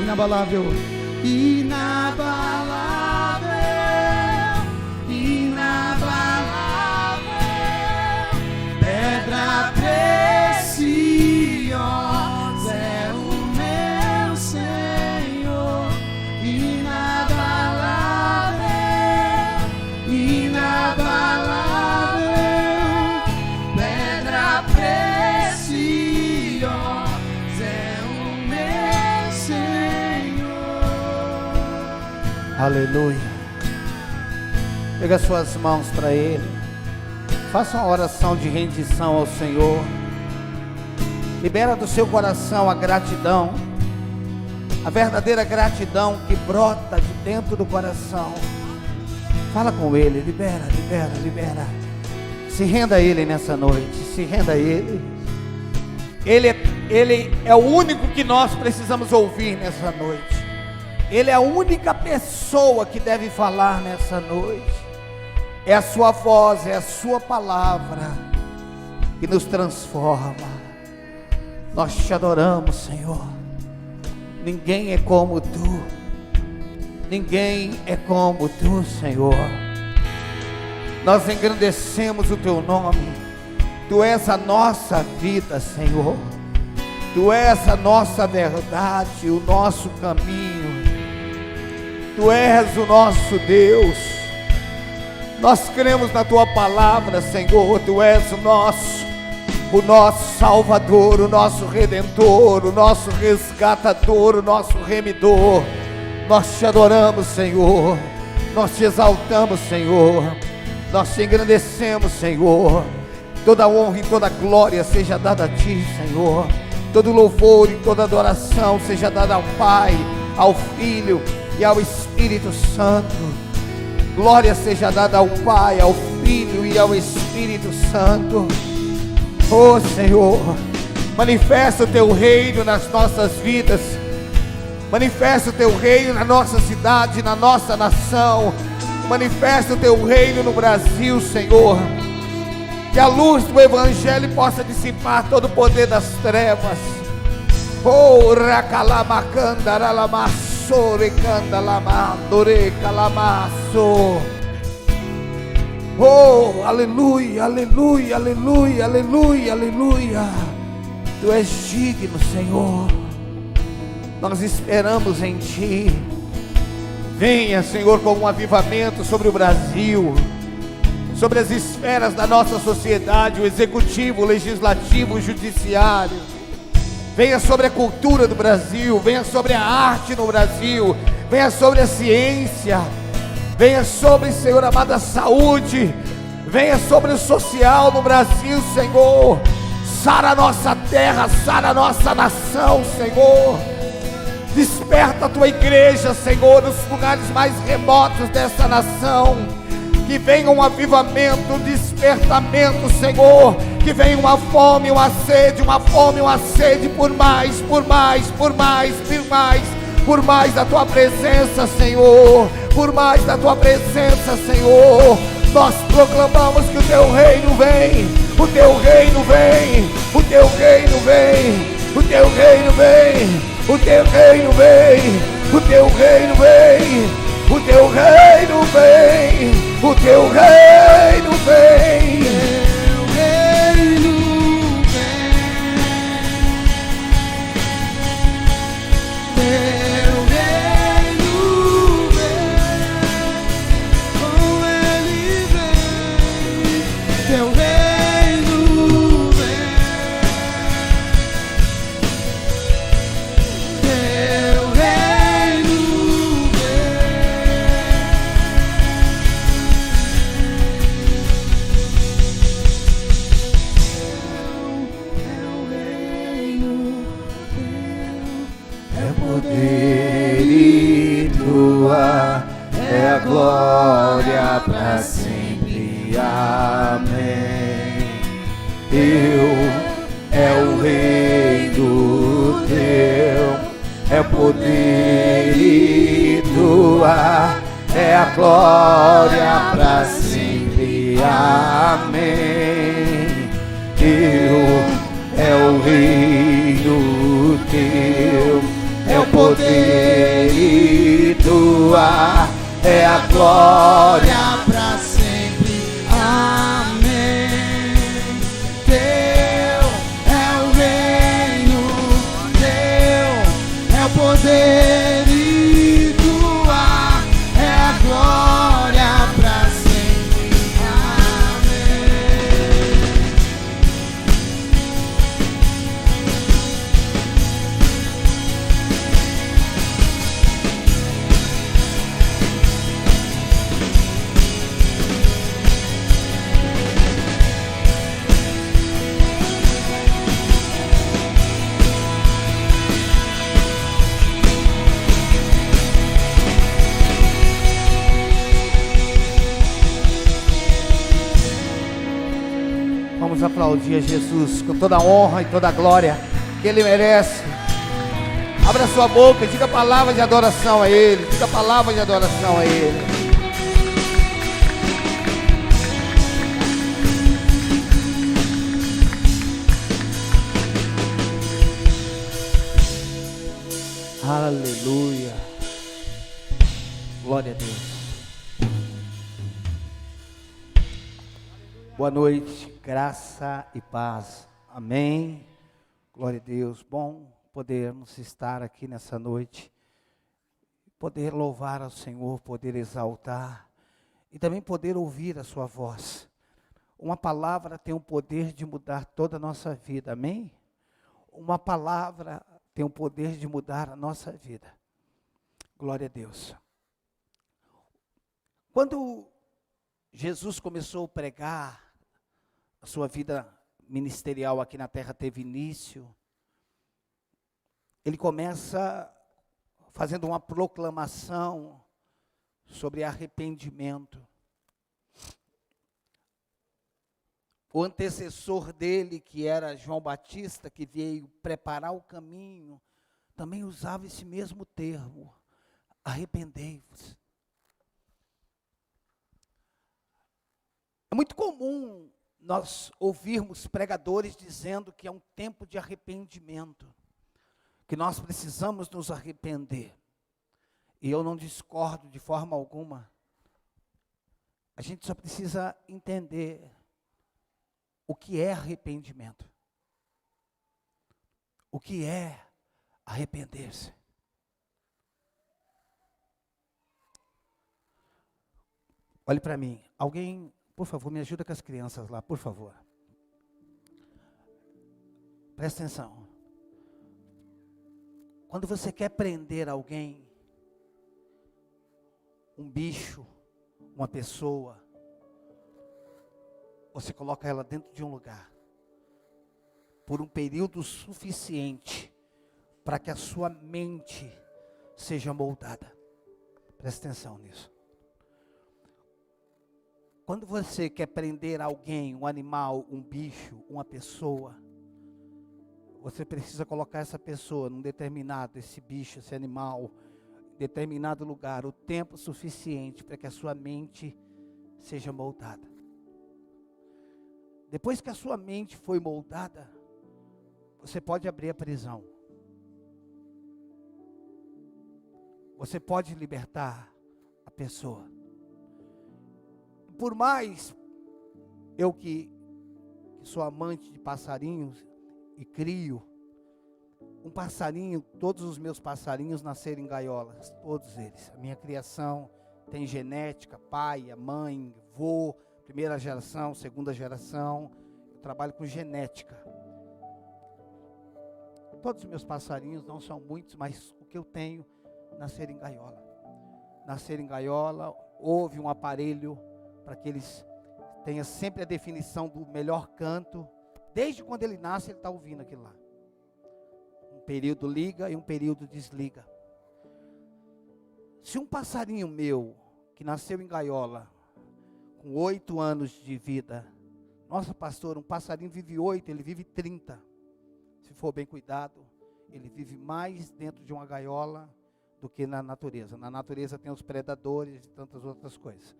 inabalável, inabalável, inabalável, pedra preciosa é o meu Senhor, inabalável, inabalável, pedra preciosa é o meu Senhor. Aleluia. Pega suas mãos para Ele. Faça uma oração de rendição ao Senhor. Libera do seu coração a gratidão, a verdadeira gratidão que brota de dentro do coração. Fala com Ele, libera, libera, libera. Se renda a Ele nessa noite, se renda a Ele. Ele é o único que nós precisamos ouvir nessa noite. Ele é a única pessoa que deve falar nessa noite. É a sua voz, é a sua palavra que nos transforma. Nós te adoramos, Senhor. Ninguém é como Tu. Ninguém é como Tu, Senhor. Nós engrandecemos o Teu nome. Tu és a nossa vida, Senhor. Tu és a nossa verdade, o nosso caminho. Tu és o nosso Deus. Nós cremos na Tua palavra, Senhor. Tu és o nosso Salvador, o nosso Redentor, o nosso resgatador, o nosso remidor. Nós te adoramos, Senhor. Nós te exaltamos, Senhor. Nós te engrandecemos, Senhor. Toda honra e toda glória seja dada a Ti, Senhor. Todo louvor e toda adoração seja dada ao Pai, ao Filho e ao Espírito Santo. Glória seja dada ao Pai, ao Filho e ao Espírito Santo. Oh Senhor, manifesta o Teu reino nas nossas vidas. Manifesta o Teu reino na nossa cidade, na nossa nação. Manifesta o Teu reino no Brasil, Senhor. Que a luz do Evangelho possa dissipar todo o poder das trevas. Oh, racalamakandaralamassa, recandalamadore calamasso. Oh, aleluia, aleluia, aleluia, aleluia, aleluia. Tu és digno, Senhor. Nós esperamos em Ti. Venha, Senhor, com um avivamento sobre o Brasil, sobre as esferas da nossa sociedade, o executivo, o legislativo, o judiciário. Venha sobre a cultura do Brasil, venha sobre a arte no Brasil, venha sobre a ciência, venha sobre, Senhor amado, a saúde, venha sobre o social no Brasil, Senhor. Sara a nossa terra, sara a nossa nação, Senhor. Desperta a Tua igreja, Senhor, nos lugares mais remotos dessa nação. Que venha um avivamento, um despertamento, Senhor. Que venha uma fome, uma sede, uma fome, uma sede por mais, por mais, por mais, por mais, por mais da Tua presença, Senhor. Por mais da Tua presença, Senhor. Nós proclamamos que o Teu reino vem, o Teu reino vem, o Teu reino vem, o Teu reino vem, o Teu reino vem, o Teu reino vem, o Teu reino vem, o Teu reino vem. É a glória para sempre, amém. Teu é o reino, Teu é o poder e Tua é a glória para sempre, amém. Teu é o reino, Teu é o poder e tua é a glória. para sempre. Amém. Teu é o reino, teu é o poder e tua é a glória para sempre. Amém. Vamos aplaudir a Jesus com toda a honra e toda a glória que Ele merece. Abra sua boca e diga palavras de adoração a Ele. Diga palavras de adoração a Ele. Aleluia. Glória a Deus. Boa noite, graça e paz. Amém. Glória a Deus. Bom podermos estar aqui nessa noite, poder louvar ao Senhor, poder exaltar e também poder ouvir a sua voz. Uma palavra tem o poder de mudar toda a nossa vida. Amém? Uma palavra tem o poder de mudar a nossa vida. Glória a Deus. Quando Jesus começou a pregar, a sua vida ministerial aqui na terra teve início. Ele começa fazendo uma proclamação sobre arrependimento. O antecessor dele, que era João Batista, que veio preparar o caminho, também usava esse mesmo termo: arrependei-vos. É muito comum nós ouvirmos pregadores dizendo que é um tempo de arrependimento, que nós precisamos nos arrepender. E eu não discordo de forma alguma. A gente só precisa entender o que é arrependimento. O que é arrepender-se. Olhe para mim. Alguém, por favor, me ajuda com as crianças lá, por favor. Presta atenção. Quando você quer prender alguém, um bicho, uma pessoa, você coloca ela dentro de um lugar, por um período suficiente, para que a sua mente seja moldada. Presta atenção nisso. Quando você quer prender alguém, um animal, um bicho, uma pessoa, você precisa colocar essa pessoa num determinado, esse bicho, esse animal, determinado lugar, o tempo suficiente para que a sua mente seja moldada. Depois que a sua mente foi moldada, você pode abrir a prisão. Você pode libertar a pessoa. Por mais eu que sou amante de passarinhos e crio, um passarinho, todos os meus passarinhos nasceram em gaiolas, todos eles. A minha criação tem genética, pai, mãe, vô, primeira geração, segunda geração. Eu trabalho com genética. Todos os meus passarinhos, não são muitos, mas o que eu tenho, nasceram em gaiola. Nasceram em gaiola, houve um aparelho para que eles tenham sempre a definição do melhor canto. Desde quando ele nasce, ele está ouvindo aquilo lá. Um período liga e um período desliga. Se um passarinho meu, que nasceu em gaiola, com 8 anos de vida, nossa pastor, um passarinho vive 8, ele vive 30. Se for bem cuidado, ele vive mais dentro de uma gaiola do que na natureza. Na natureza tem os predadores e tantas outras coisas.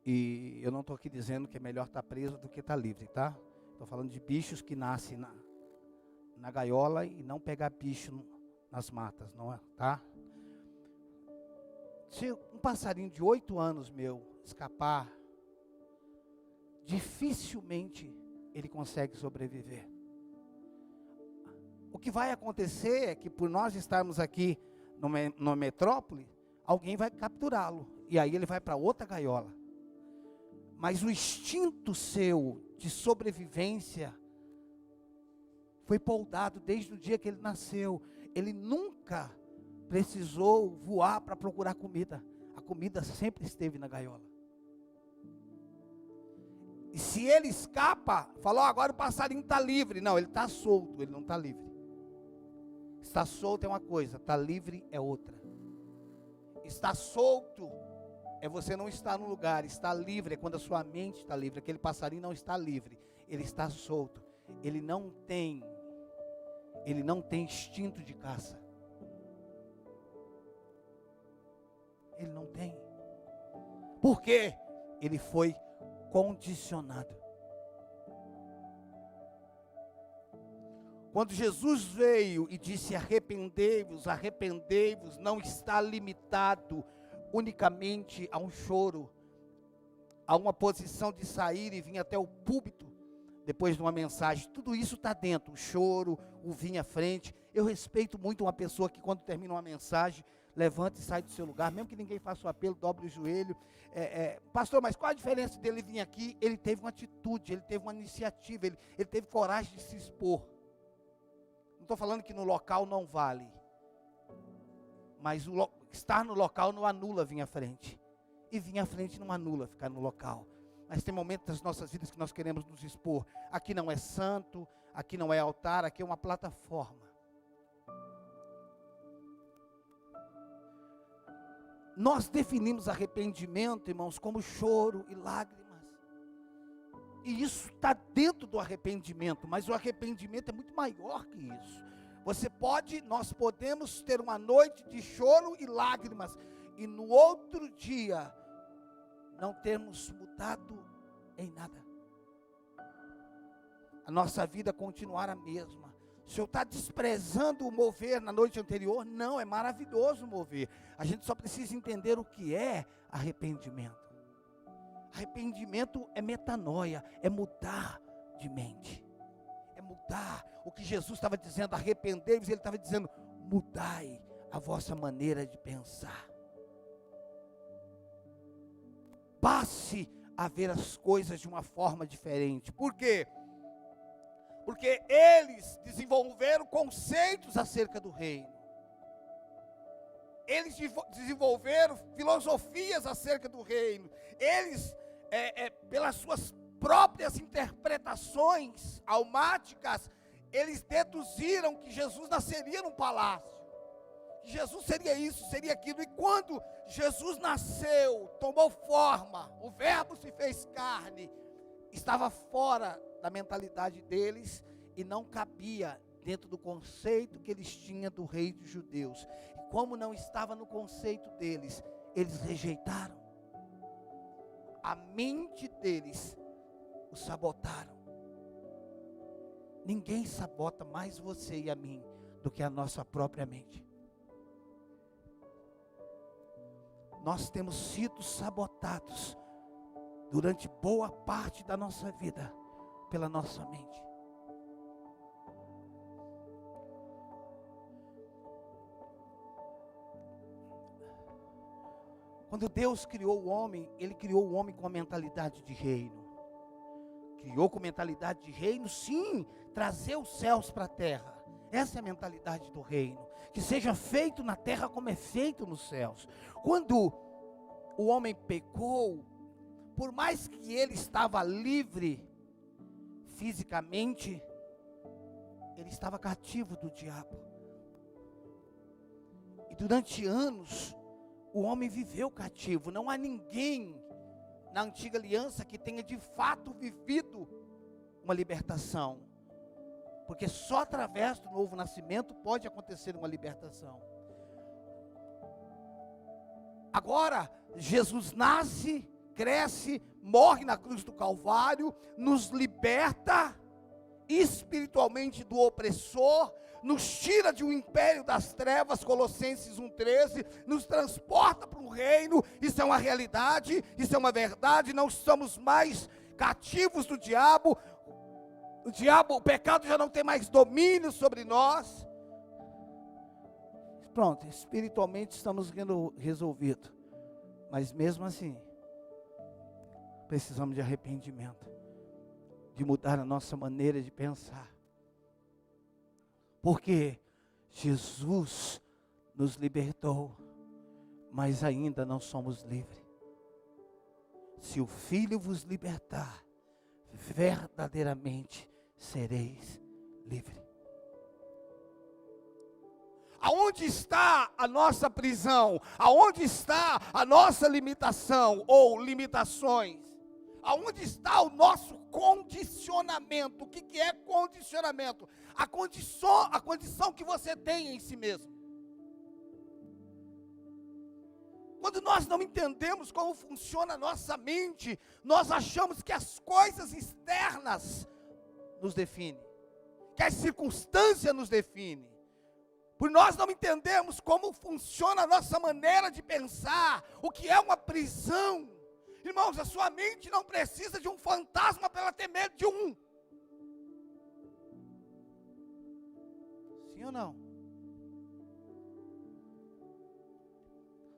E eu não estou aqui dizendo que é melhor estar preso do que estar livre, tá? Estou falando de bichos que nascem na gaiola e não pegar bicho nas matas, não é? Tá? Se um passarinho de 8 anos meu escapar, dificilmente ele consegue sobreviver. O que vai acontecer é que por nós estarmos aqui no metrópole, alguém vai capturá-lo. E aí ele vai para outra gaiola. Mas o instinto seu de sobrevivência foi poldado desde o dia que ele nasceu. Ele nunca precisou voar para procurar comida. A comida sempre esteve na gaiola. E se ele escapa, falou, agora o passarinho está livre. Não, ele está solto, ele não está livre. Estar solto é uma coisa, estar livre é outra. Estar solto é você não estar no lugar. Estar livre é quando a sua mente está livre. Aquele passarinho não está livre, ele está solto. Ele não tem instinto de caça. Ele não tem. Por quê? Ele foi condicionado. Quando Jesus veio e disse arrependei-vos, arrependei-vos, não está limitado unicamente a um choro, a uma posição de sair e vir até o púlpito depois de uma mensagem. Tudo isso está dentro, o choro, o vir à frente. Eu respeito muito uma pessoa que quando termina uma mensagem, levanta e sai do seu lugar, mesmo que ninguém faça o apelo, dobre o joelho. Pastor, mas qual a diferença dele vir aqui? Ele teve uma atitude, ele teve uma iniciativa, ele teve coragem de se expor. Não estou falando que no local não vale, mas estar no local não anula vir à frente, e vir à frente não anula ficar no local. Mas tem momentos das nossas vidas que nós queremos nos expor. Aqui não é santo, aqui não é altar, aqui é uma plataforma. Nós definimos arrependimento, irmãos, como choro e lágrimas. E isso está dentro do arrependimento, mas o arrependimento é muito maior que isso. Nós podemos ter uma noite de choro e lágrimas, e no outro dia, não termos mudado em nada. A nossa vida continuar a mesma. O Senhor está desprezando o mover na noite anterior? Não, é maravilhoso o mover. A gente só precisa entender o que é arrependimento. Arrependimento é metanoia, é mudar de mente. É mudar. O que Jesus estava dizendo, arrependei-vos, ele estava dizendo, mudai a vossa maneira de pensar. Passe a ver as coisas de uma forma diferente. Por quê? Porque eles desenvolveram conceitos acerca do reino. Eles desenvolveram filosofias acerca do reino. Eles, pelas suas próprias interpretações almáticas, eles deduziram que Jesus nasceria num palácio. Que Jesus seria isso, seria aquilo. E quando Jesus nasceu, tomou forma, o Verbo se fez carne, estava fora da mentalidade deles e não cabia dentro do conceito que eles tinham do rei dos judeus. E como não estava no conceito deles, eles rejeitaram. A mente deles o sabotaram. Ninguém sabota mais você e a mim do que a nossa própria mente. Nós temos sido sabotados durante boa parte da nossa vida pela nossa mente. Quando Deus criou o homem, Ele criou o homem com a mentalidade de reino. Criou com mentalidade de reino, sim, trazer os céus para a terra. Essa é a mentalidade do reino. Que seja feito na terra como é feito nos céus. Quando o homem pecou, por mais que ele estava livre fisicamente, ele estava cativo do diabo. E durante anos, o homem viveu cativo. Não há ninguém na antiga aliança que tenha de fato vivido uma libertação. Porque só através do novo nascimento pode acontecer uma libertação. Agora, Jesus nasce, cresce, morre na cruz do Calvário, nos liberta espiritualmente do opressor, nos tira de um império das trevas, Colossenses 1,13, nos transporta para um reino. Isso é uma realidade, isso é uma verdade. Não estamos mais cativos do diabo. O pecado já não tem mais domínio sobre nós. Pronto, espiritualmente estamos resolvidos. Mas mesmo assim, precisamos de arrependimento, de mudar a nossa maneira de pensar. Porque Jesus nos libertou, mas ainda não somos livres. Se o Filho vos libertar, verdadeiramente sereis livres. Aonde está a nossa prisão? Aonde está a nossa limitação ou limitações? Aonde está o nosso condicionamento? O que é condicionamento? A condição que você tem em si mesmo. Quando nós não entendemos como funciona a nossa mente, nós achamos que as coisas externas nos definem, que as circunstâncias nos definem. Por nós não entendemos como funciona a nossa maneira de pensar, o que é uma prisão. Irmãos, a sua mente não precisa de um fantasma para ela ter medo de um. Sim ou não?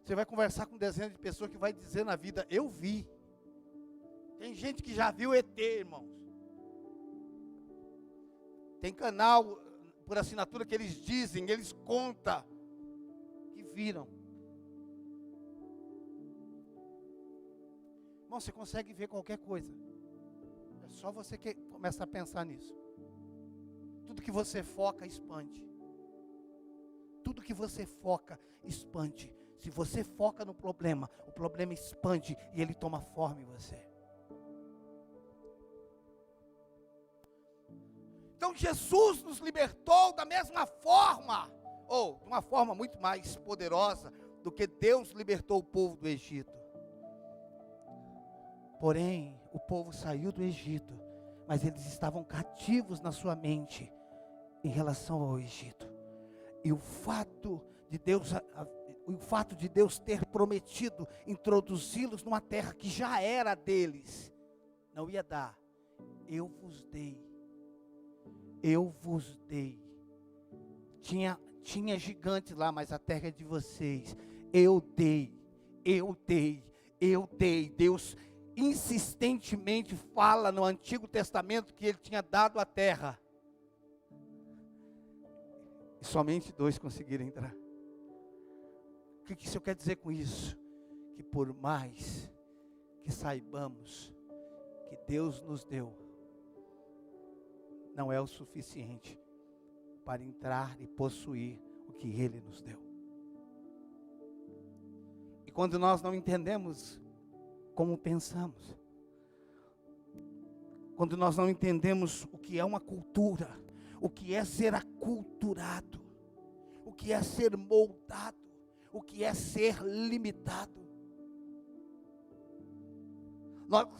Você vai conversar com dezenas de pessoas que vai dizer na vida, eu vi. Tem gente que já viu ET, irmãos. Tem canal por assinatura que eles dizem, eles contam que viram. Irmão, você consegue ver qualquer coisa. É só você que começa a pensar nisso. Tudo que você foca, expande. Tudo que você foca, expande. Se você foca no problema, o problema expande e ele toma forma em você. Então Jesus nos libertou da mesma forma, ou de uma forma muito mais poderosa do que Deus libertou o povo do Egito. Porém, o povo saiu do Egito, mas eles estavam cativos na sua mente em relação ao Egito. E o fato de Deus ter prometido introduzi-los numa terra que já era deles, não ia dar. Eu vos dei. Tinha gigantes lá, mas a terra é de vocês. Eu dei. Deus insistentemente fala no Antigo Testamento que ele tinha dado a terra. E somente 2 conseguiram entrar. O que isso quer dizer com isso? Que por mais que saibamos que Deus nos deu, não é o suficiente para entrar e possuir o que Ele nos deu. E quando nós não entendemos como pensamos, quando nós não entendemos o que é uma cultura, o que é ser aculturado, o que é ser moldado, o que é ser limitado,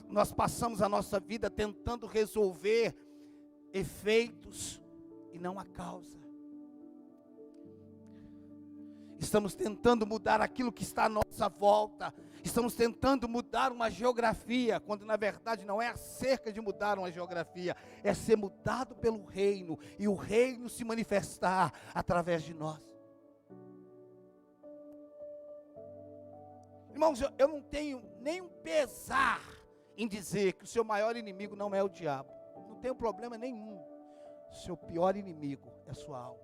nós passamos a nossa vida tentando resolver efeitos e não a causa. Estamos tentando mudar aquilo que está à nossa volta. Estamos tentando mudar uma geografia, quando na verdade não é acerca de mudar uma geografia, é ser mudado pelo reino, e o reino se manifestar através de nós. Irmãos, eu não tenho nenhum pesar em dizer que o seu maior inimigo não é o diabo. Não tenho problema nenhum. O seu pior inimigo é a sua alma,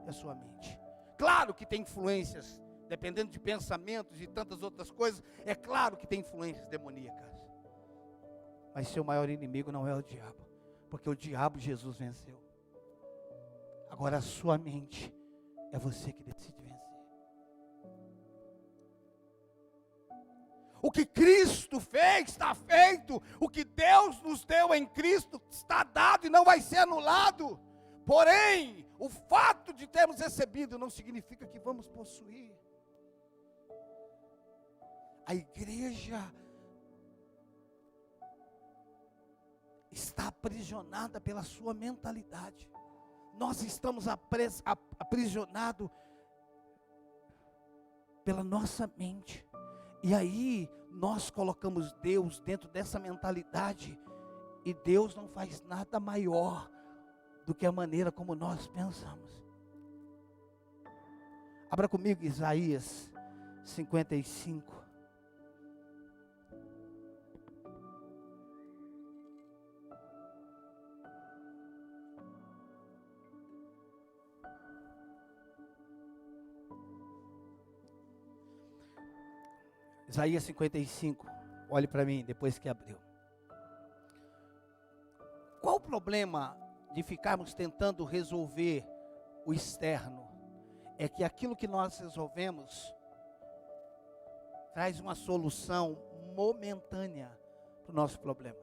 é a sua mente. Claro que tem influências, dependendo de pensamentos e tantas outras coisas, é claro que tem influências demoníacas. Mas seu maior inimigo não é o diabo, porque o diabo Jesus venceu. Agora a sua mente, é você que decide vencer. O que Cristo fez, está feito. O que Deus nos deu em Cristo, está dado e não vai ser anulado. Porém, o fato de termos recebido não significa que vamos possuir. A igreja está aprisionada pela sua mentalidade. Nós estamos aprisionados pela nossa mente. E aí nós colocamos Deus dentro dessa mentalidade, e Deus não faz nada maior do que a maneira como nós pensamos. Abra comigo Isaías 55. Isaías 55, olhe para mim depois que abriu. Qual o problema de ficarmos tentando resolver o externo? É que aquilo que nós resolvemos traz uma solução momentânea para o nosso problema.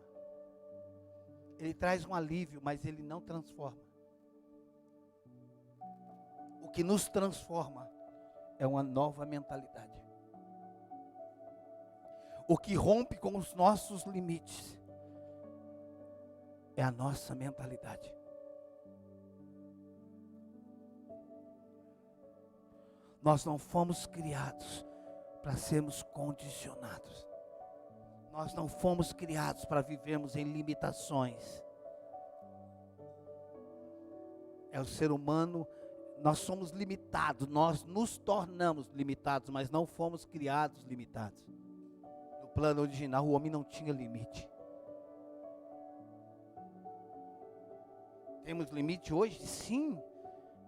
Ele traz um alívio, mas ele não transforma. O que nos transforma é uma nova mentalidade. O que rompe com os nossos limites é a nossa mentalidade. Nós não fomos criados para sermos condicionados. Nós não fomos criados para vivermos em limitações. É o ser humano, nós somos limitados, nós nos tornamos limitados, mas não fomos criados limitados. No plano original, o homem não tinha limite. Temos limite hoje? Sim.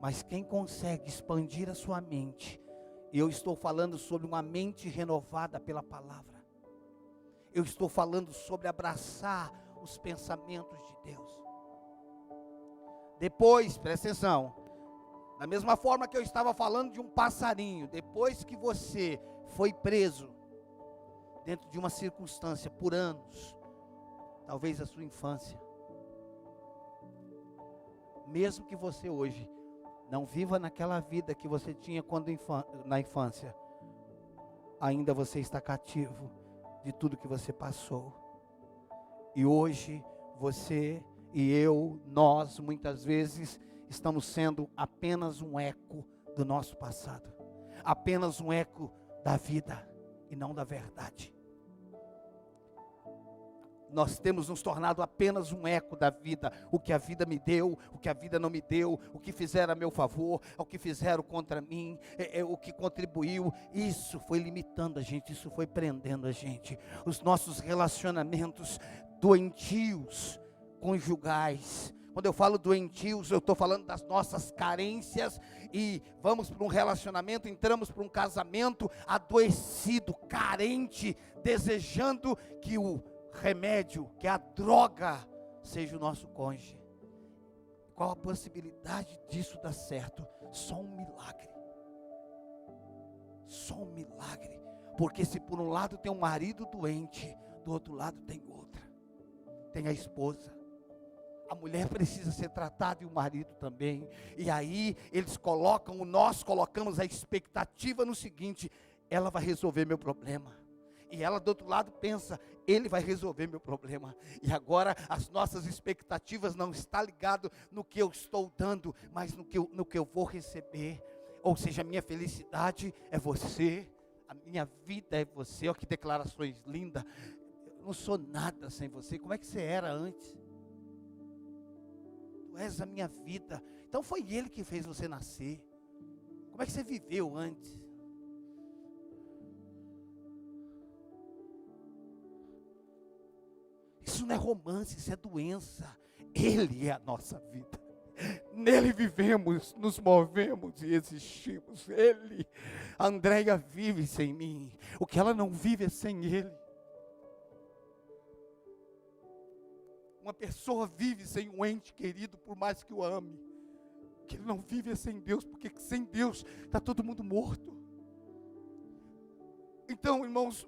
Mas quem consegue expandir a sua mente? E eu estou falando sobre uma mente renovada pela palavra. Eu estou falando sobre abraçar os pensamentos de Deus. Depois, presta atenção, da mesma forma que eu estava falando de um passarinho, depois que você foi preso dentro de uma circunstância por anos, talvez a sua infância, mesmo que você hoje não viva naquela vida que você tinha na infância, ainda você está cativo de tudo que você passou. E hoje você e eu, nós muitas vezes estamos sendo apenas um eco do nosso passado, apenas um eco da vida e não da verdade. Nós temos nos tornado apenas um eco da vida, o que a vida me deu, o que a vida não me deu, o que fizeram a meu favor, o que fizeram contra mim, o que contribuiu. Isso foi limitando a gente, isso foi prendendo a gente. Os nossos relacionamentos doentios, conjugais. Quando eu falo doentios, eu estou falando das nossas carências, e vamos para um relacionamento, entramos para um casamento adoecido, carente, desejando que o remédio, que a droga seja o nosso cônjuge. Qual a possibilidade disso dar certo? Só um milagre. Só um milagre. Porque se por um lado tem um marido doente, do outro lado tem outra. Tem a esposa. A mulher precisa ser tratada e o marido também. E aí nós colocamos a expectativa no seguinte: ela vai resolver meu problema. E ela do outro lado pensa: ele vai resolver meu problema. E agora as nossas expectativas não estão ligadas no que eu estou dando, mas no que eu vou receber. Ou seja, a minha felicidade é você, a minha vida é você. Olha que declarações lindas. Eu não sou nada sem você. Como é que você era antes? Tu és a minha vida. Então foi Ele que fez você nascer. Como é que você viveu antes? Isso não é romance, isso é doença. Ele é a nossa vida. Nele vivemos, nos movemos e existimos. Ele. A Andréia vive sem mim. O que ela não vive é sem Ele. Uma pessoa vive sem um ente querido, por mais que o ame. O que ele não vive é sem Deus, porque sem Deus está todo mundo morto. Então, irmãos,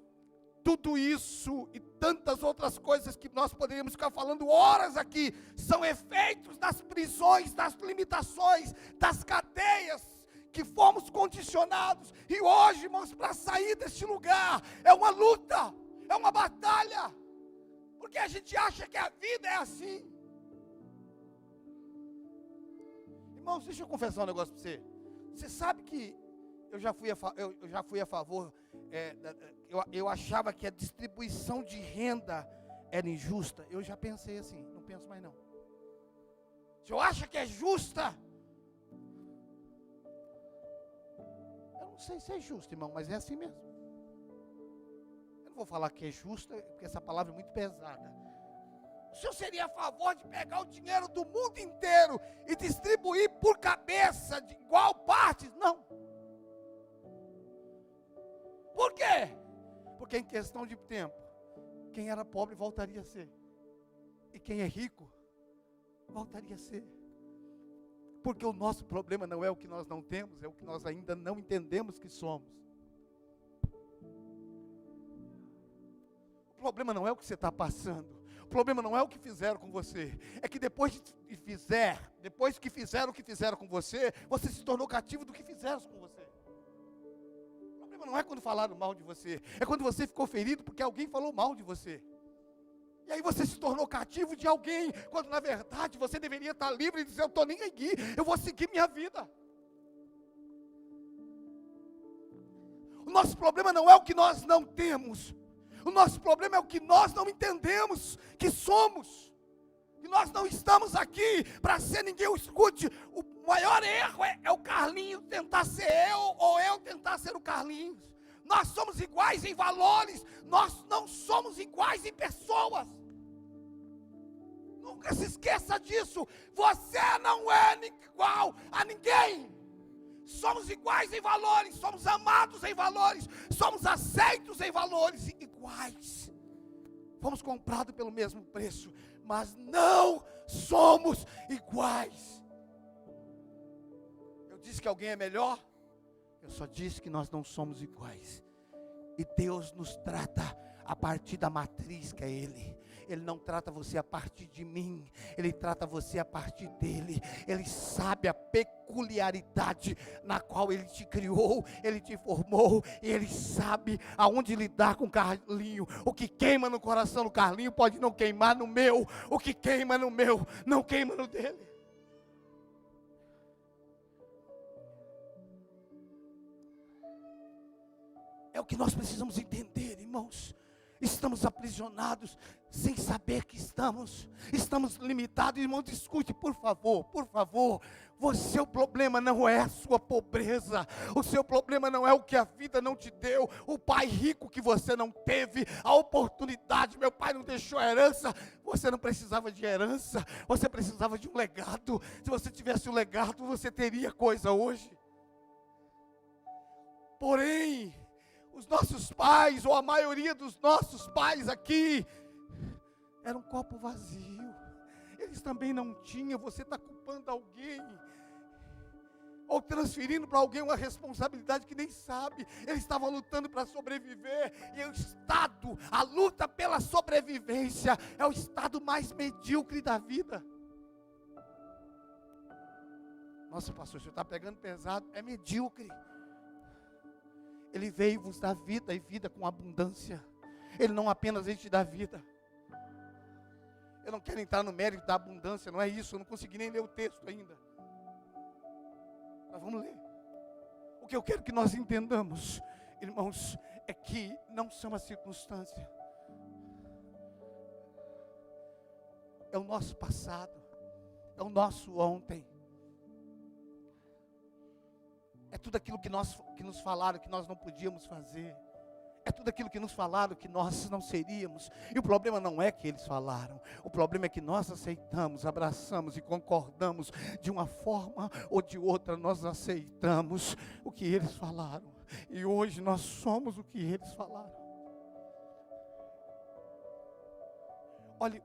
tudo isso e tantas outras coisas que nós poderíamos ficar falando horas aqui, são efeitos das prisões, das limitações, das cadeias que fomos condicionados. E hoje, irmãos, para sair deste lugar, é uma luta, é uma batalha. Porque a gente acha que a vida é assim. Irmãos, deixa eu confessar um negócio para você. Você sabe que eu já fui a favor, eu achava que a distribuição de renda era injusta. Eu já pensei assim, não penso mais não. Se eu acho que é justa, eu não sei se é justo, irmão, mas é assim mesmo. Eu não vou falar que é justa, porque essa palavra é muito pesada. O senhor seria a favor de pegar o dinheiro do mundo inteiro e distribuir por cabeça, de igual partes? Não. Por quê? Porque em questão de tempo, quem era pobre voltaria a ser. E quem é rico, voltaria a ser. Porque o nosso problema não é o que nós não temos, é o que nós ainda não entendemos que somos. O problema não é o que você está passando. O problema não é o que fizeram com você. É que depois que fizeram o que fizeram com você, você se tornou cativo do que fizeram com você. O problema não é quando falaram mal de você. É quando você ficou ferido porque alguém falou mal de você. E aí você se tornou cativo de alguém, quando na verdade você deveria estar livre e dizer, eu estou nem aqui, eu vou seguir minha vida. O nosso problema não é o que nós não temos. O nosso problema é o que nós não entendemos que somos. Que nós não estamos aqui para ser ninguém. Escute, o maior erro é o Carlinhos tentar ser eu, ou eu tentar ser o Carlinhos. Nós somos iguais em valores, nós não somos iguais em pessoas. Nunca se esqueça disso. Você não é igual a ninguém. Somos iguais em valores, somos amados em valores, somos aceitos em valores iguais. Fomos comprados pelo mesmo preço, mas não somos iguais. Eu disse que alguém é melhor? Eu só disse que nós não somos iguais. E Deus nos trata a partir da matriz que é Ele. Ele não trata você a partir de mim, Ele trata você a partir dEle. Ele sabe a peculiaridade na qual Ele te criou, Ele te formou, e Ele sabe aonde lidar com o Carlinho. O que queima no coração do Carlinho pode não queimar no meu, o que queima no meu não queima no dele. É o que nós precisamos entender, irmãos. Estamos aprisionados sem saber que estamos limitados. Irmão, escute, por favor, o seu problema não é a sua pobreza, o seu problema não é o que a vida não te deu, o pai rico que você não teve, a oportunidade, meu pai não deixou herança, você não precisava de herança, você precisava de um legado. Se você tivesse um legado, você teria coisa hoje. Porém, os nossos pais, ou a maioria dos nossos pais aqui, era um copo vazio. Eles também não tinham. Você está culpando alguém, ou transferindo para alguém uma responsabilidade que nem sabe. Eles estavam lutando para sobreviver. E o estado, a luta pela sobrevivência, é o estado mais medíocre da vida. Nossa, pastor, você está pegando pesado. É medíocre. Ele veio vos dar vida e vida com abundância. Ele não apenas veio te dar vida. Eu não quero entrar no mérito da abundância, não é isso. Eu não consegui nem ler o texto ainda. Mas vamos ler. O que eu quero que nós entendamos, irmãos, é que não são as circunstâncias. É o nosso passado. É o nosso ontem. É tudo aquilo que nos falaram que nós não podíamos fazer. É tudo aquilo que nos falaram que nós não seríamos. E o problema não é que eles falaram. O problema é que nós aceitamos, abraçamos e concordamos. De uma forma ou de outra nós aceitamos o que eles falaram. E hoje nós somos o que eles falaram. Olhe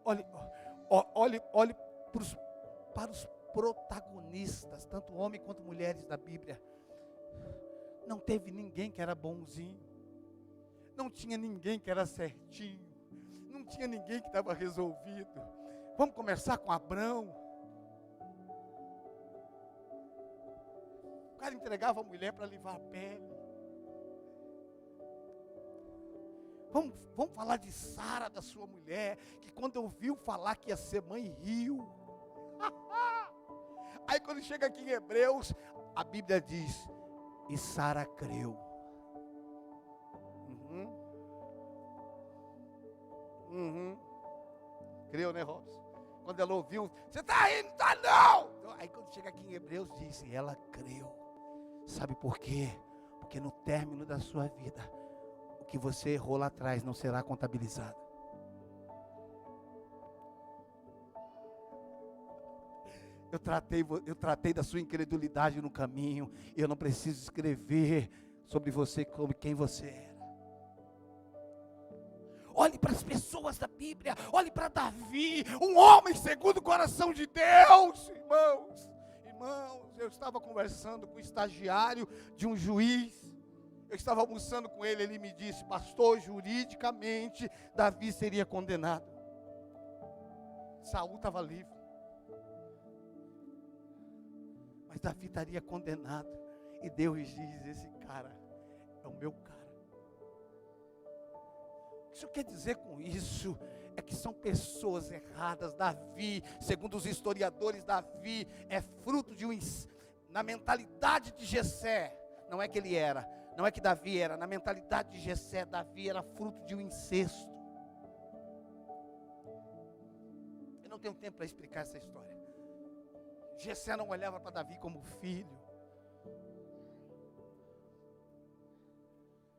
para os protagonistas, tanto homens quanto mulheres da Bíblia. Não teve ninguém que era bonzinho. Não tinha ninguém que era certinho. Não tinha ninguém que estava resolvido. Vamos começar com Abrão. O cara entregava a mulher para livar a pele. Vamos falar de Sara, da sua mulher, que quando ouviu falar que ia ser mãe, riu. Aí quando chega aqui em Hebreus, a Bíblia diz, e Sara creu. Creu, né, Robson? Quando ela ouviu, você está rindo? Está não! Aí quando chega aqui em Hebreus, diz, e ela creu. Sabe por quê? Porque no término da sua vida, o que você errou lá atrás não será contabilizado. Eu tratei da sua incredulidade no caminho. Eu não preciso escrever sobre você como quem você era. Olhe para as pessoas da Bíblia. Olhe para Davi, um homem segundo o coração de Deus. Irmãos, eu estava conversando com o estagiário de um juiz. Eu estava almoçando com ele, ele me disse, pastor, juridicamente, Davi seria condenado. Saul estava livre. Mas Davi estaria condenado. E Deus diz, esse cara é o meu cara. O que isso quer dizer com isso? É que são pessoas erradas. Davi, segundo os historiadores, Davi é fruto de na mentalidade de Jessé. Não é que ele era, não é que Davi era. Na mentalidade de Jessé, Davi era fruto de um incesto. Eu não tenho tempo para explicar essa história. Jessé não olhava para Davi como filho.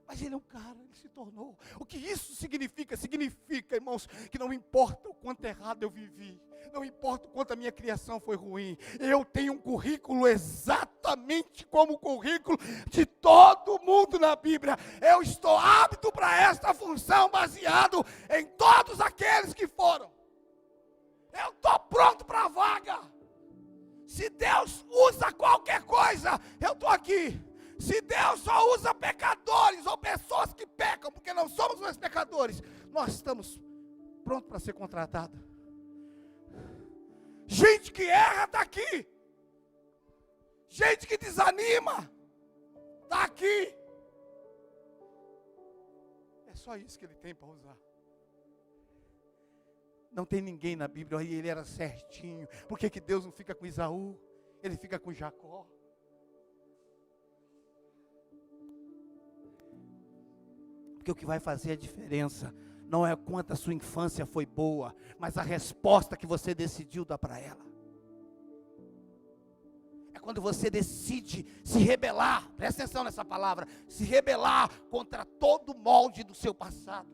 Mas ele é um cara, ele se tornou. O que isso significa? Significa, irmãos, que não importa o quanto errado eu vivi, não importa o quanto a minha criação foi ruim, eu tenho um currículo exatamente como o currículo de todo mundo na Bíblia. Eu estou apto para esta função baseado em todos aqueles que foram. Eu estou pronto para a vaga. Se Deus usa qualquer coisa, eu estou aqui. Se Deus só usa pecadores ou pessoas que pecam, porque não somos mais pecadores, nós estamos prontos para ser contratados. Gente que erra está aqui. Gente que desanima está aqui. É só isso que ele tem para usar. Não tem ninguém na Bíblia, aí ele era certinho. Por que Deus não fica com Esaú? Ele fica com Jacó. Porque o que vai fazer a diferença não é quanto a sua infância foi boa, mas a resposta que você decidiu dar para ela. É quando você decide se rebelar, presta atenção nessa palavra, se rebelar contra todo molde do seu passado.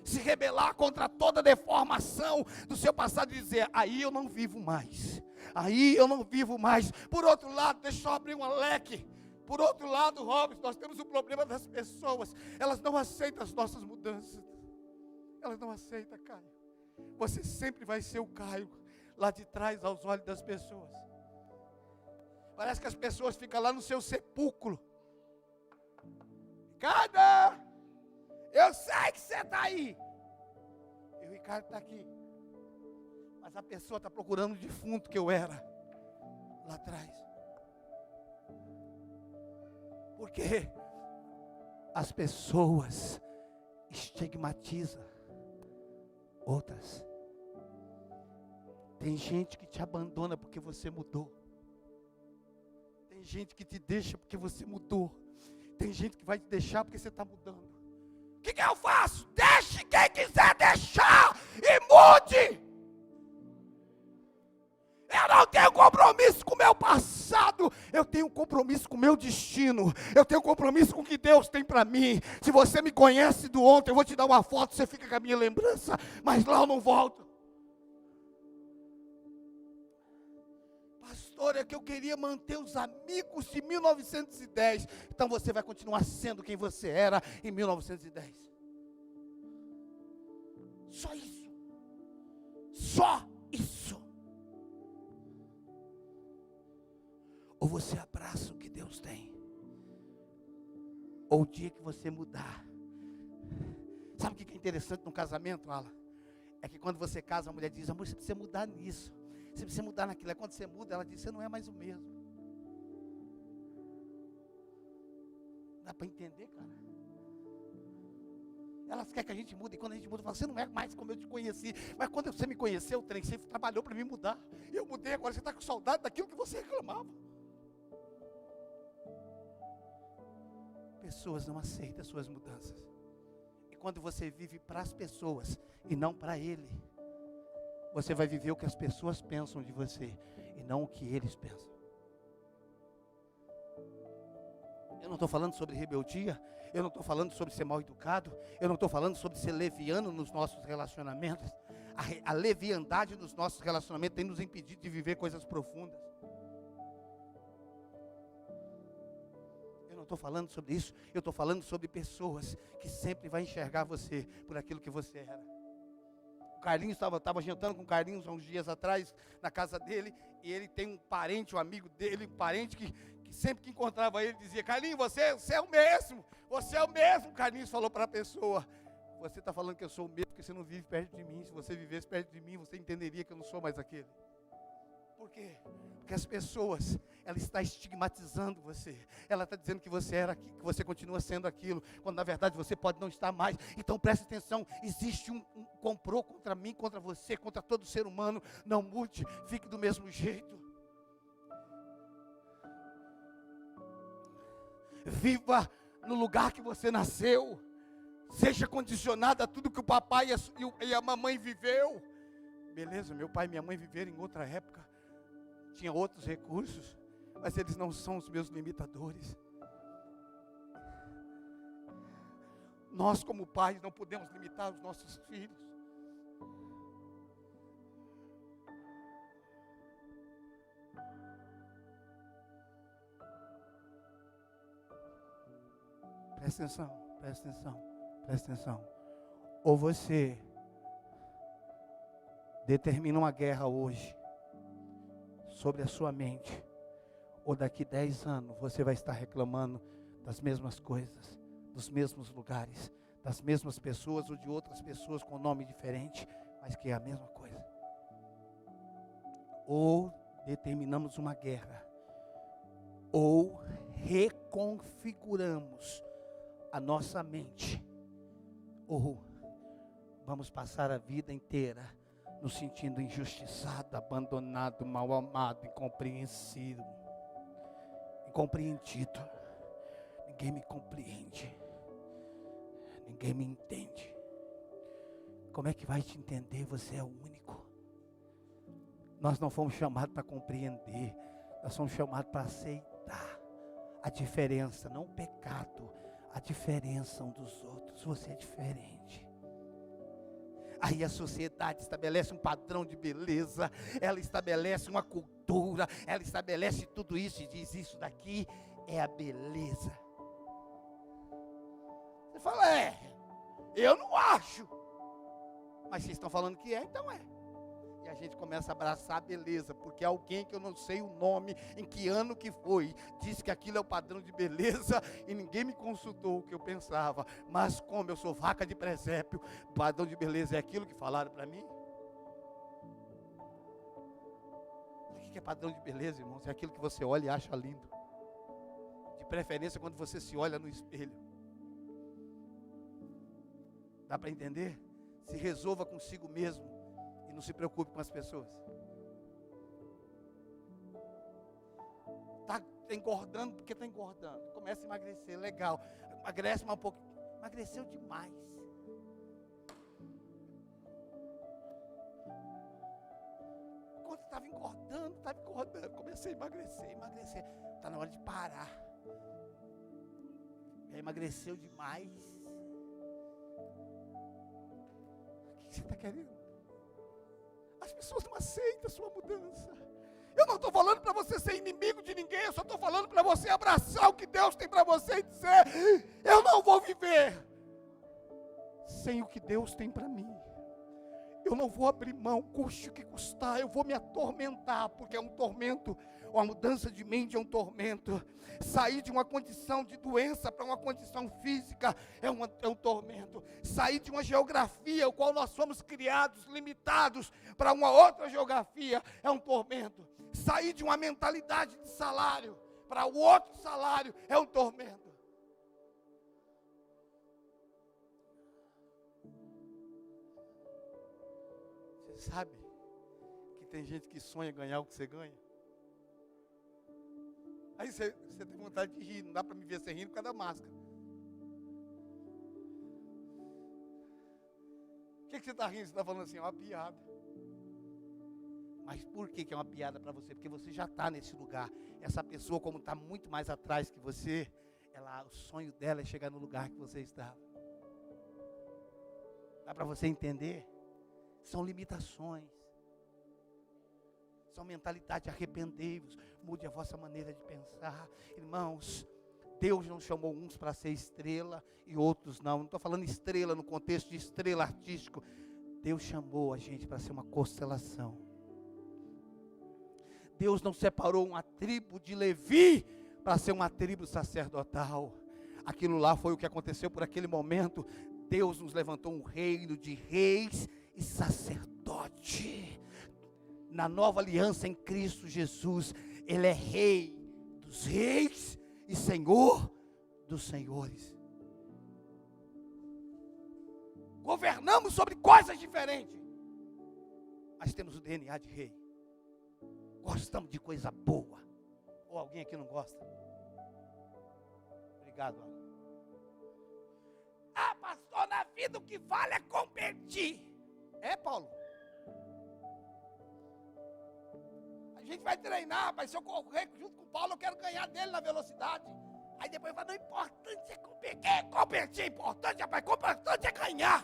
Se rebelar contra toda deformação do seu passado e dizer, aí eu não vivo mais. Aí eu não vivo mais. Por outro lado, deixa eu abrir um leque. Por outro lado, Robson, nós temos o problema das pessoas. Elas não aceitam as nossas mudanças. Elas não aceitam, Caio. Você sempre vai ser o Caio lá de trás aos olhos das pessoas. Parece que as pessoas ficam lá no seu sepulcro. Cada... Eu sei que você está aí. E o Ricardo está aqui. Mas a pessoa está procurando o defunto que eu era lá atrás. Porque as pessoas estigmatizam outras. Tem gente que te abandona porque você mudou. Tem gente que te deixa porque você mudou. Tem gente que vai te deixar porque você está mudando. O que eu faço? Deixe quem quiser deixar e mude. Eu não tenho compromisso com o meu passado. Eu tenho compromisso com o meu destino. Eu tenho compromisso com o que Deus tem para mim. Se você me conhece do ontem, eu vou te dar uma foto, você fica com a minha lembrança. Mas lá eu não volto. Pastor, é que eu queria manter os amigos de 1910. Então você vai continuar sendo quem você era em 1910. Só isso. Só isso. Ou você abraça o que Deus tem, ou o dia que você mudar. Sabe o que é interessante no casamento, Alan? É que quando você casa, a mulher diz, amor, você precisa mudar nisso. Você precisa mudar naquilo. Aí quando você muda, ela diz, você não é mais o mesmo. Dá para entender, cara? Elas querem que a gente mude, e quando a gente muda, fala, você não é mais como eu te conheci. Mas quando você me conheceu, trem, você trabalhou para me mudar. Eu mudei, agora você está com saudade daquilo que você reclamava. Pessoas não aceitam as suas mudanças. E quando você vive para as pessoas e não para Ele, você vai viver o que as pessoas pensam de você e não o que eles pensam. Eu não estou falando sobre rebeldia, eu não estou falando sobre ser mal educado, eu não estou falando sobre ser leviano nos nossos relacionamentos. A leviandade nos nossos relacionamentos tem nos impedido de viver coisas profundas. Eu não estou falando sobre isso, eu estou falando sobre pessoas que sempre vão enxergar você por aquilo que você era. O Carlinhos estava jantando com o Carlinhos há uns dias atrás, na casa dele, e ele tem um parente, um amigo dele, um parente que sempre que encontrava ele, dizia, Carlinhos, você é o mesmo, o Carlinhos falou para a pessoa, você está falando que eu sou o mesmo, porque você não vive perto de mim. Se você vivesse perto de mim, você entenderia que eu não sou mais aquele. Por quê? Porque as pessoas, ela está estigmatizando você. Ela está dizendo que você era aqui, que você continua sendo aquilo, quando na verdade você pode não estar mais. Então preste atenção, existe um complô contra mim, contra você, contra todo ser humano. Não mude, fique do mesmo jeito. Viva no lugar que você nasceu. Seja condicionado a tudo que o papai e a mamãe viveu. Beleza, meu pai e minha mãe viveram em outra época. Tinha outros recursos, mas eles não são os meus limitadores. Nós, como pais, não podemos limitar os nossos filhos. Presta atenção, presta atenção, presta atenção. Ou você determina uma guerra hoje sobre a sua mente, ou daqui 10 anos você vai estar reclamando das mesmas coisas, dos mesmos lugares, das mesmas pessoas ou de outras pessoas com nome diferente, mas que é a mesma coisa. Ou determinamos uma guerra, ou reconfiguramos a nossa mente, ou vamos passar a vida inteira nos sentindo injustiçado, abandonado, mal amado, incompreendido. Ninguém me compreende, ninguém me entende. Como é que vai te entender? Você é o único. Nós não fomos chamados para compreender, nós fomos chamados para aceitar a diferença, não o pecado, a diferença um dos outros. Você é diferente. Aí a sociedade estabelece um padrão de beleza, ela estabelece uma cultura, ela estabelece tudo isso e diz, isso daqui é a beleza. Você fala, eu não acho. Mas vocês estão falando que é, então é. E a gente começa a abraçar a beleza, porque alguém que eu não sei o nome, em que ano que foi, disse que aquilo é o padrão de beleza, e ninguém me consultou o que eu pensava. Mas como eu sou vaca de presépio, o padrão de beleza é aquilo que falaram para mim? O que é padrão de beleza, irmãos? É aquilo que você olha e acha lindo. De preferência quando você se olha no espelho. Dá para entender? Se resolva consigo mesmo. E não se preocupe com as pessoas. Está engordando porque está engordando. Começa a emagrecer, legal. Emagrece mais um pouco. Emagreceu demais. Enquanto estava engordando. Comecei a emagrecer. Está na hora de parar. Já emagreceu demais. O que você está querendo? As pessoas não aceitam a sua mudança. Eu não estou falando para você ser inimigo de ninguém. Eu só estou falando para você abraçar o que Deus tem para você e dizer, eu não vou viver sem o que Deus tem para mim. Eu não vou abrir mão, custe o que custar. Eu vou me atormentar, porque é um tormento. Uma mudança de mente é um tormento. Sair de uma condição de doença para uma condição física é um tormento. Sair de uma geografia, o qual nós fomos criados, limitados, para uma outra geografia é um tormento. Sair de uma mentalidade de salário para o outro salário é um tormento. Sabe que tem gente que sonha ganhar o que você ganha? Aí você tem vontade de rir, não dá para me ver você rindo por causa da máscara. O que você está rindo? Você está falando assim, é uma piada. Mas por que é uma piada para você? Porque você já está nesse lugar. Essa pessoa, como está muito mais atrás que você, o sonho dela é chegar no lugar que você estava. Dá para você entender? São limitações. São mentalidade, arrependei-vos, mude a vossa maneira de pensar. Irmãos, Deus não chamou uns para ser estrela e outros não. Não estou falando estrela no contexto de estrela artístico. Deus chamou a gente para ser uma constelação. Deus não separou uma tribo de Levi para ser uma tribo sacerdotal. Aquilo lá foi o que aconteceu por aquele momento. Deus nos levantou um reino de reis e sacerdote. Na nova aliança em Cristo Jesus, Ele é rei dos reis e Senhor dos senhores. Governamos sobre coisas diferentes, mas temos o DNA de rei. Gostamos de coisa boa. Ou alguém aqui não gosta? Obrigado, Alan. Ah, pastor, na vida o que vale é competir. É, Paulo? A gente vai treinar, mas se eu correr junto com o Paulo, eu quero ganhar dele na velocidade. Aí depois vai, não, importante é competir. Quem é competir? Importante, rapaz, importante é ganhar.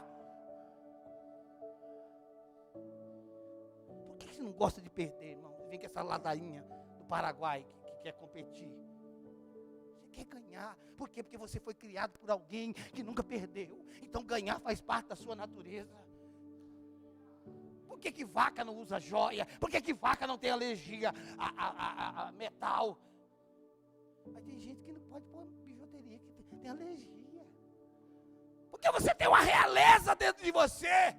Por que você não gosta de perder, irmão? Vem com essa ladainha do Paraguai que quer competir. Você quer ganhar. Por quê? Porque você foi criado por alguém que nunca perdeu. Então ganhar faz parte da sua natureza. Por que vaca não usa joia? Por que vaca não tem alergia a metal? Mas tem gente que não pode pôr bijuteria, que tem alergia. Porque você tem uma realeza dentro de você.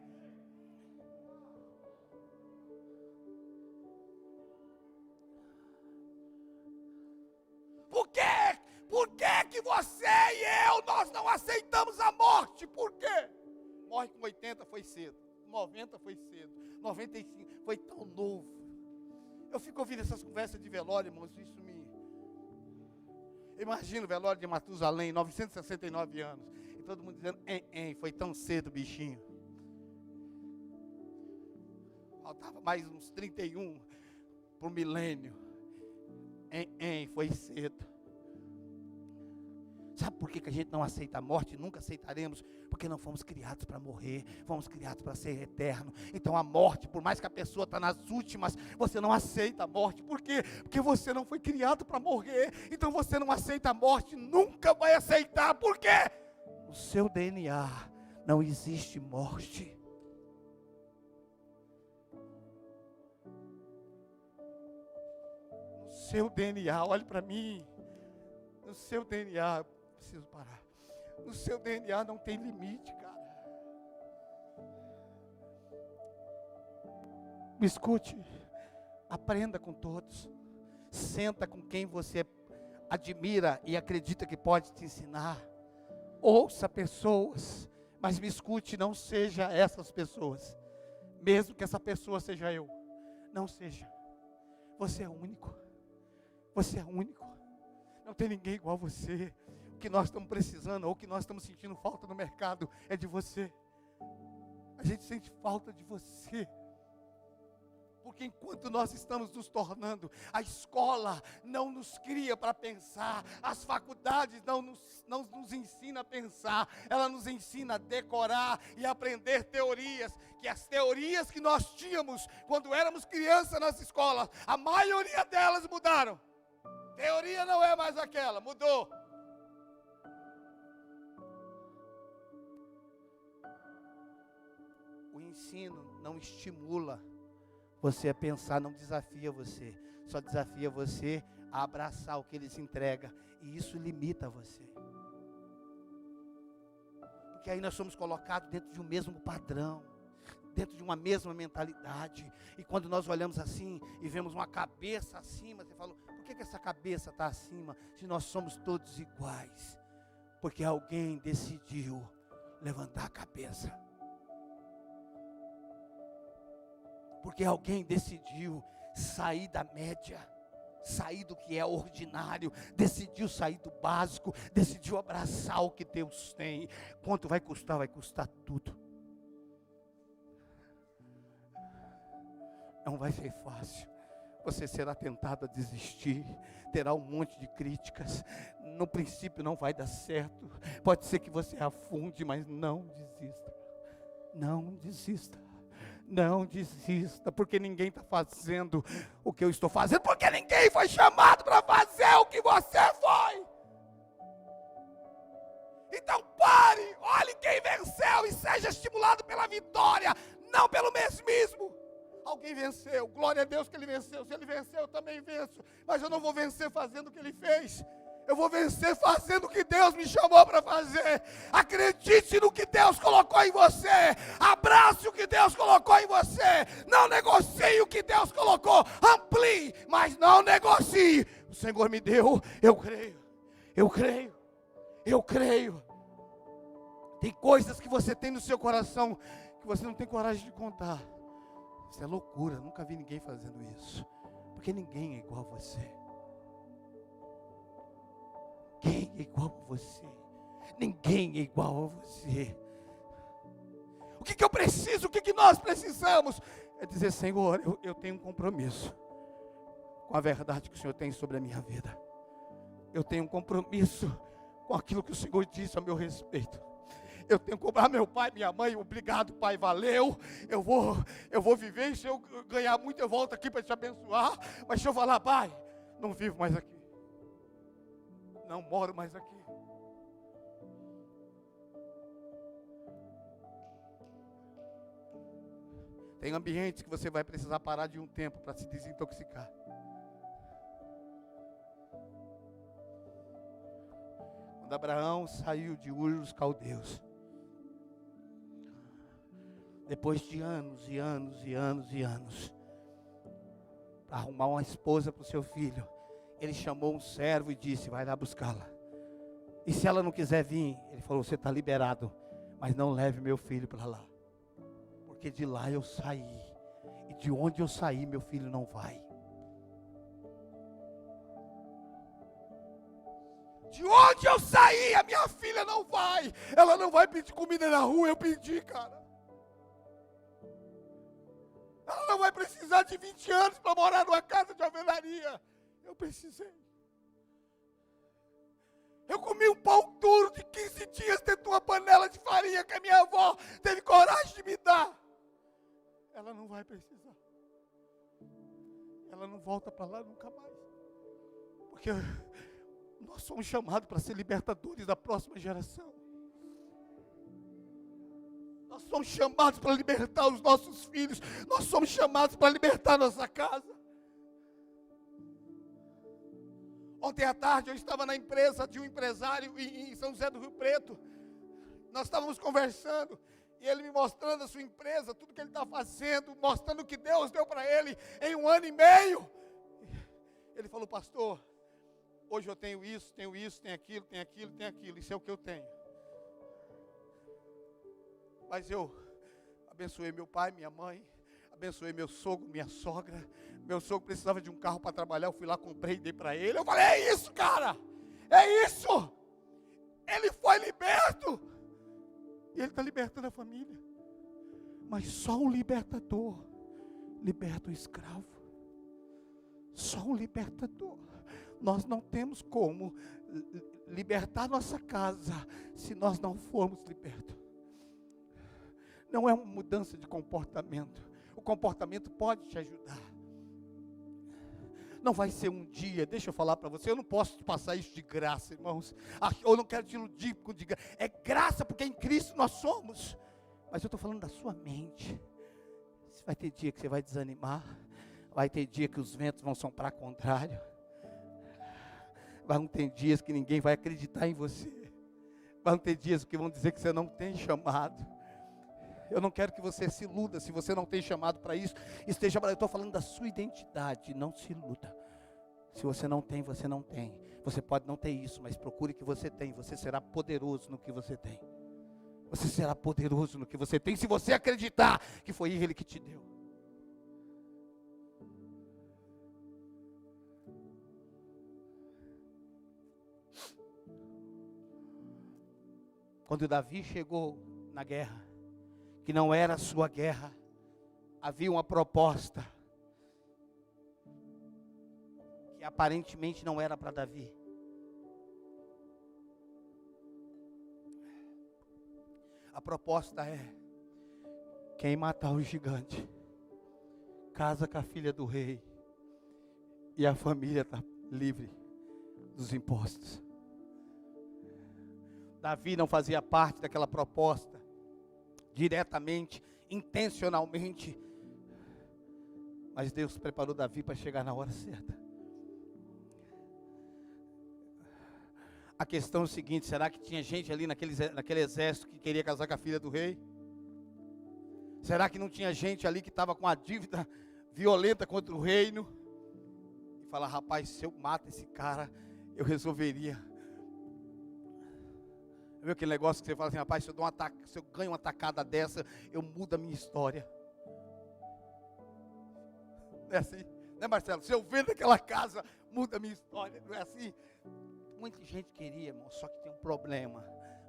Por que você e eu, nós não aceitamos a morte? Por quê? Morre com 80 foi cedo, 90 foi cedo, 95 foi tão novo. Eu fico ouvindo essas conversas de velório, irmãos, isso me... Imagina o velório de Matusalém, 969 anos, e todo mundo dizendo, foi tão cedo, bichinho. Faltava mais uns 31 para o milênio. Foi cedo. Sabe por que a gente não aceita a morte? Nunca aceitaremos. Porque não fomos criados para morrer. Fomos criados para ser eterno. Então a morte, por mais que a pessoa está nas últimas, você não aceita a morte. Por quê? Porque você não foi criado para morrer. Então você não aceita a morte. Nunca vai aceitar. Por quê? No seu DNA não existe morte. No seu DNA, olhe para mim. No seu DNA, preciso parar. No seu DNA não tem limite, cara. Me escute. Aprenda com todos. Senta com quem você admira e acredita que pode te ensinar. Ouça pessoas, mas me escute, não seja essas pessoas. Mesmo que essa pessoa seja eu. Não seja. Você é único. Você é único. Não tem ninguém igual a você. O que nós estamos precisando, ou o que nós estamos sentindo falta no mercado, é de você. A gente sente falta de você. Porque enquanto nós estamos nos tornando, a escola não nos cria para pensar, as faculdades não nos ensina a pensar, ela nos ensina a decorar e aprender teorias, que as teorias que nós tínhamos quando éramos crianças nas escolas, a maioria delas mudaram. Teoria não é mais aquela, mudou. O ensino não estimula você a pensar, não desafia você. Só desafia você a abraçar o que eles entregam. E isso limita você. Porque aí nós somos colocados dentro de um mesmo padrão, dentro de uma mesma mentalidade. E quando nós olhamos assim e vemos uma cabeça acima, você fala, por que essa cabeça está acima se nós somos todos iguais? Porque alguém decidiu levantar a cabeça. Porque alguém decidiu sair da média, sair do que é ordinário, decidiu sair do básico, decidiu abraçar o que Deus tem. Quanto vai custar? Vai custar tudo. Não vai ser fácil. Você será tentado a desistir, terá um monte de críticas. No princípio não vai dar certo. Pode ser que você afunde, mas não desista. Não desista. Não desista, porque ninguém está fazendo o que eu estou fazendo, porque ninguém foi chamado para fazer o que você foi. Então pare, olhe quem venceu e seja estimulado pela vitória, não pelo mesmismo. Alguém venceu, glória a Deus que ele venceu. Se ele venceu, eu também venço. Mas eu não vou vencer fazendo o que ele fez. Eu vou vencer fazendo o que Deus me chamou para fazer. Acredite no que Deus colocou em você. Abrace o que Deus colocou em você. Não negocie o que Deus colocou. Amplie, mas não negocie. O Senhor me deu, eu creio. Eu creio. Eu creio. Tem coisas que você tem no seu coração que você não tem coragem de contar. Isso é loucura, nunca vi ninguém fazendo isso. Porque ninguém é igual a você. Ninguém é igual a você. Ninguém é igual a você. O que eu preciso, o que nós precisamos? É dizer, Senhor, eu tenho um compromisso com a verdade que o Senhor tem sobre a minha vida. Eu tenho um compromisso com aquilo que o Senhor disse a meu respeito. Eu tenho que cobrar meu pai, minha mãe, obrigado pai, valeu, eu vou viver, e se eu ganhar muito eu volto aqui para te abençoar, mas se eu falar, pai, não vivo mais aqui, não moro mais aqui. Tem ambientes que você vai precisar parar de um tempo para se desintoxicar. Quando Abraão saiu de Ur dos Caldeus, depois de anos e anos e anos e anos, para arrumar uma esposa para o seu filho, ele chamou um servo e disse, vai lá buscá-la. E se ela não quiser vir, ele falou, você está liberado, mas não leve meu filho para lá. Porque de lá eu saí, e de onde eu saí, meu filho não vai. De onde eu saí, a minha filha não vai. Ela não vai pedir comida na rua, eu pedi, cara. Ela não vai precisar de 20 anos para morar numa casa de alvenaria. Eu precisei. Eu comi um pão duro de 15 dias dentro de uma panela de farinha que a minha avó teve coragem de me dar. Ela não vai precisar. Ela não volta para lá nunca mais. Porque nós somos chamados para ser libertadores da próxima geração. Nós somos chamados para libertar os nossos filhos. Nós somos chamados para libertar nossa casa. Ontem à tarde eu estava na empresa de um empresário em São José do Rio Preto. Nós estávamos conversando. E ele me mostrando a sua empresa, tudo que ele está fazendo, mostrando o que Deus deu para ele em 1 ano e meio. Ele falou, pastor, hoje eu tenho isso, tenho aquilo, tenho aquilo, tenho aquilo. Isso é o que eu tenho. Mas eu abençoei meu pai, minha mãe, abençoei meu sogro, minha sogra. Meu sogro precisava de um carro para trabalhar, eu fui lá, comprei e dei para ele. Eu falei, é isso, cara, é isso. Ele foi liberto. E ele está libertando a família. Mas só um libertador liberta o escravo. Só um libertador. Nós não temos como libertar nossa casa se nós não formos libertos. Não é uma mudança de comportamento. O comportamento pode te ajudar. Não vai ser um dia, deixa eu falar para você, eu não posso te passar isso de graça, irmãos. Eu não quero te iludir com de graça. É graça porque em Cristo nós somos. Mas eu estou falando da sua mente. Vai ter dia que você vai desanimar. Vai ter dia que os ventos vão soprar contrário. Vão ter dias que ninguém vai acreditar em você. Vão ter dias que vão dizer que você não tem chamado. Eu não quero que você se iluda. Se você não tem chamado para isso, esteja. Eu estou falando da sua identidade. Não se iluda. Se você não tem, você não tem. Você pode não ter isso, mas procure o que você tem. Você será poderoso no que você tem. Você será poderoso no que você tem, se você acreditar que foi Ele que te deu. Quando Davi chegou na guerra, que não era a sua guerra, havia uma proposta que aparentemente não era para Davi. A proposta é: quem matar o gigante, casa com a filha do rei, e a família está livre dos impostos. Davi não fazia parte daquela proposta, diretamente, intencionalmente, mas Deus preparou Davi para chegar na hora certa. A questão é o seguinte: será que tinha gente ali naquele exército que queria casar com a filha do rei? Será que não tinha gente ali que estava com a dívida violenta contra o reino? E falar: rapaz, se eu mato esse cara, eu resolveria. Viu aquele negócio que você fala assim: rapaz, se eu ganho uma tacada dessa, eu mudo a minha história. Não é assim? Né, Marcelo? Se eu vendo aquela casa, muda a minha história. Não é assim? Muita gente queria, irmão, só que tem um problema.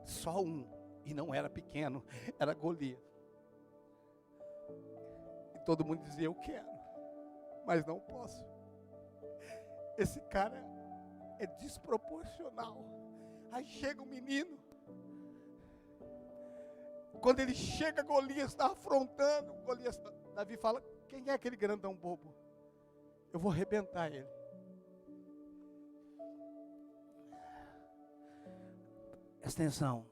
Só um, e não era pequeno, era Golias. E todo mundo dizia: eu quero, mas não posso. Esse cara é desproporcional. Aí chega o menino. Quando ele chega, Golias está afrontando. Davi fala: quem é aquele grandão bobo? Eu vou arrebentar ele. Presta atenção,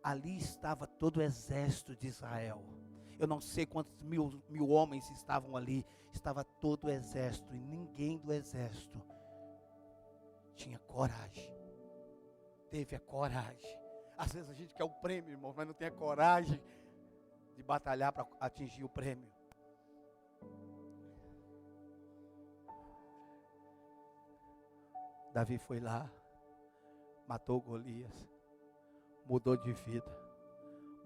ali estava todo o exército de Israel. Eu não sei quantos mil homens estavam ali. Estava todo o exército, e ninguém do exército tinha coragem. Teve a coragem. Às vezes a gente quer o prêmio, irmão, mas não tem a coragem de batalhar para atingir o prêmio. Davi foi lá, matou Golias, mudou de vida,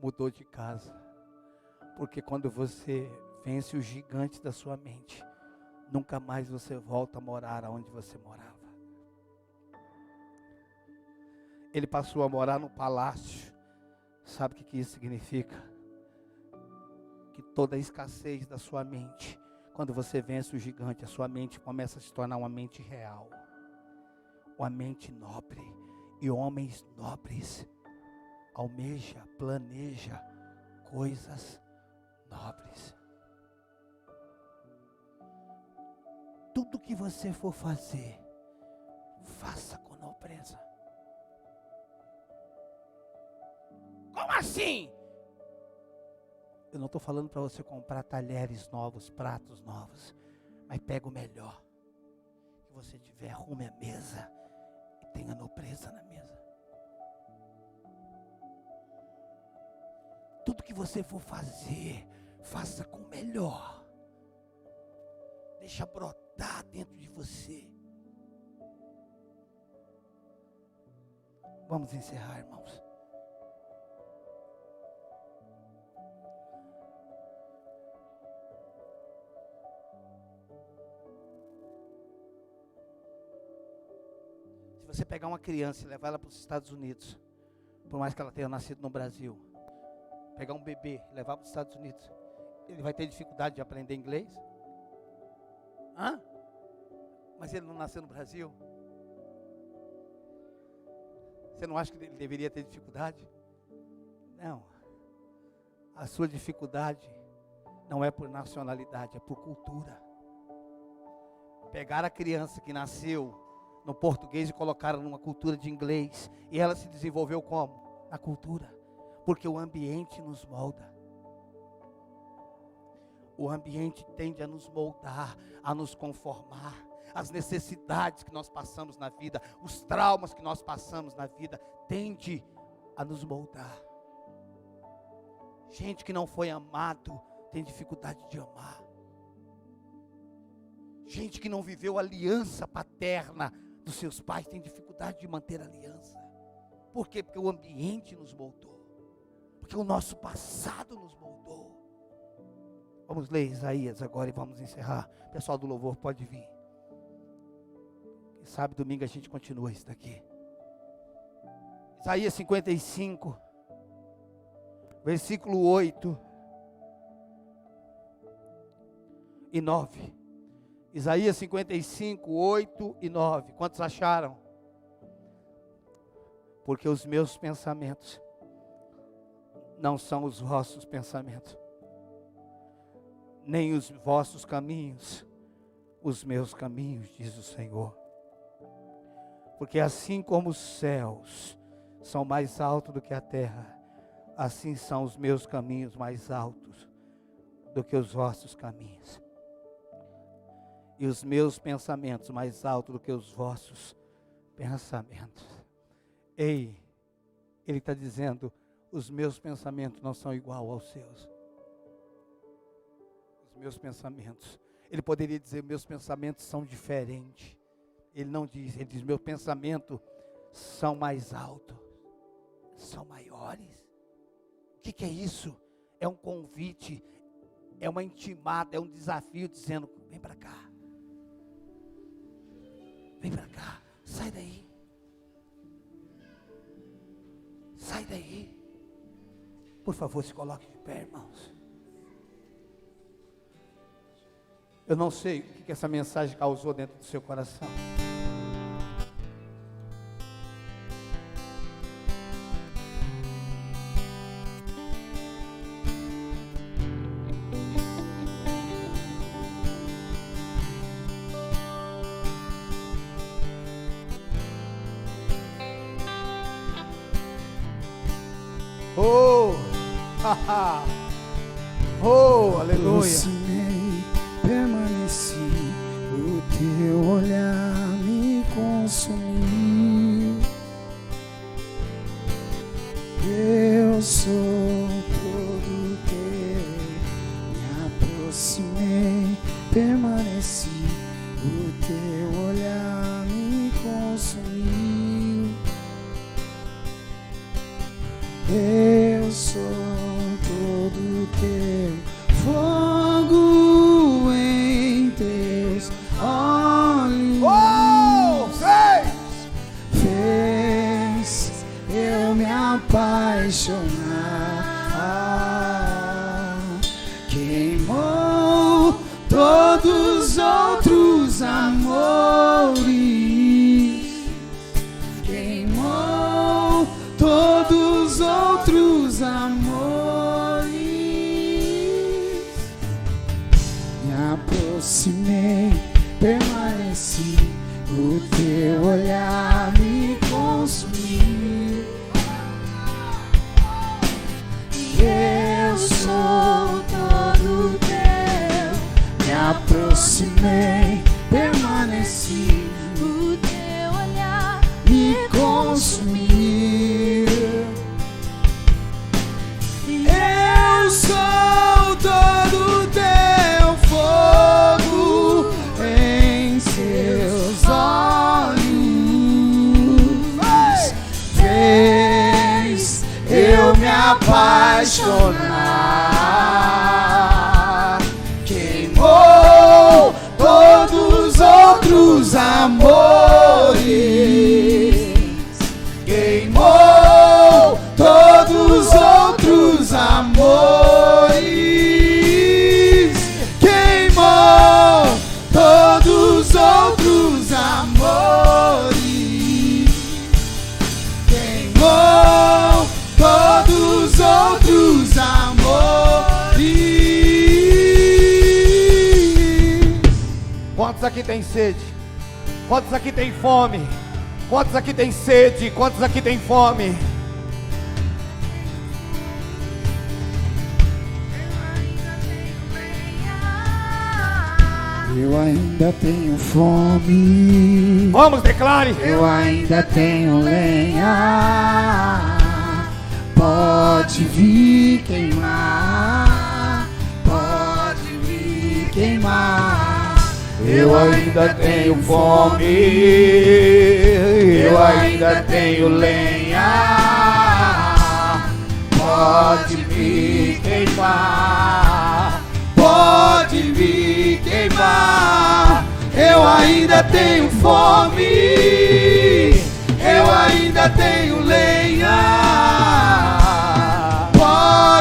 mudou de casa. Porque quando você vence o gigante da sua mente, nunca mais você volta a morar onde você morava. Ele passou a morar no palácio. Sabe o que isso significa? Que toda a escassez da sua mente, quando você vence o gigante, a sua mente começa a se tornar uma mente real, uma mente nobre. E homens nobres planeja coisas nobres. Tudo que você for fazer, faça com nobreza. Como assim? Eu não estou falando para você comprar talheres novos, pratos novos, mas pega o melhor que você tiver, arrume a mesa e tenha nobreza na mesa. Tudo que você for fazer, faça com o melhor. Deixa brotar dentro de você. Vamos encerrar, irmãos. Se você pegar uma criança e levar ela para os Estados Unidos, por mais que ela tenha nascido no Brasil, pegar um bebê e levar para os Estados Unidos, ele vai ter dificuldade de aprender inglês? Mas ele não nasceu no Brasil? Você não acha que ele deveria ter dificuldade? Não. A sua dificuldade não é por nacionalidade, é por cultura. Pegar a criança que nasceu no português e colocaram numa cultura de inglês, e ela se desenvolveu como? Na cultura. Porque o ambiente nos molda. O ambiente tende a nos moldar, a nos conformar. As necessidades que nós passamos na vida, os traumas que nós passamos na vida, tende a nos moldar. Gente que não foi amado tem dificuldade de amar. Gente que não viveu a aliança paterna dos seus pais tem dificuldade de manter a aliança. Por quê? Porque o ambiente nos moldou. Porque o nosso passado nos moldou. Vamos ler Isaías agora e vamos encerrar. O pessoal do louvor pode vir. Quem sabe domingo a gente continua isso daqui. Isaías 55. versículo 8 e 9. Isaías 55, 8 e 9. Quantos acharam? Porque os meus pensamentos não são os vossos pensamentos, nem os vossos caminhos, os meus caminhos, diz o Senhor. Porque assim como os céus são mais altos do que a terra, assim são os meus caminhos mais altos do que os vossos caminhos, e os meus pensamentos mais altos do que os vossos pensamentos. Ei, ele está dizendo, os meus pensamentos não são igual aos seus. Os meus pensamentos, ele poderia dizer, meus pensamentos são diferentes. Ele não diz, ele diz, meus pensamentos são mais altos, são maiores. O que é isso? É um convite, é uma intimada, é um desafio, dizendo, vem para cá. Vem para cá, sai daí. Sai daí. Por favor, se coloque de pé, irmãos. Eu não sei o que essa mensagem causou dentro do seu coração. Oh, oh, aleluia. Aproximei, permaneci, o teu olhar me consumiu. Eu sou todo teu. Me aproximei, permaneci, o teu olhar me consumiu. Eu sou todo teu, fogo em teus olhos. Oh, fez eu me apaixonar. Queimou todos os outros amores. Queimou todos os outros amores. Me aproximei, permaneci, o teu olhar me consumiu. Eu sou todo teu. Me aproximei, permaneci, O teu olhar me consumiu. Eu sou todo teu, fogo em seus olhos. Fez eu me apaixonar. Queimou todos os outros amores. Queimou todos os outros amores. Queimou todos os outros amores. Queimou todos os outros amores. Quantos aqui tem sede? Quantos aqui tem fome? Quantos aqui tem sede? Quantos aqui tem fome? Eu ainda tenho fome. Vamos, declare. Eu ainda tenho lenha. Pode vir queimar. Pode vir queimar. Eu ainda tenho fome. Eu ainda tenho lenha. Pode vir queimar. Pode vir queimar. Eu ainda tenho fome. Eu ainda tenho lenha. Pode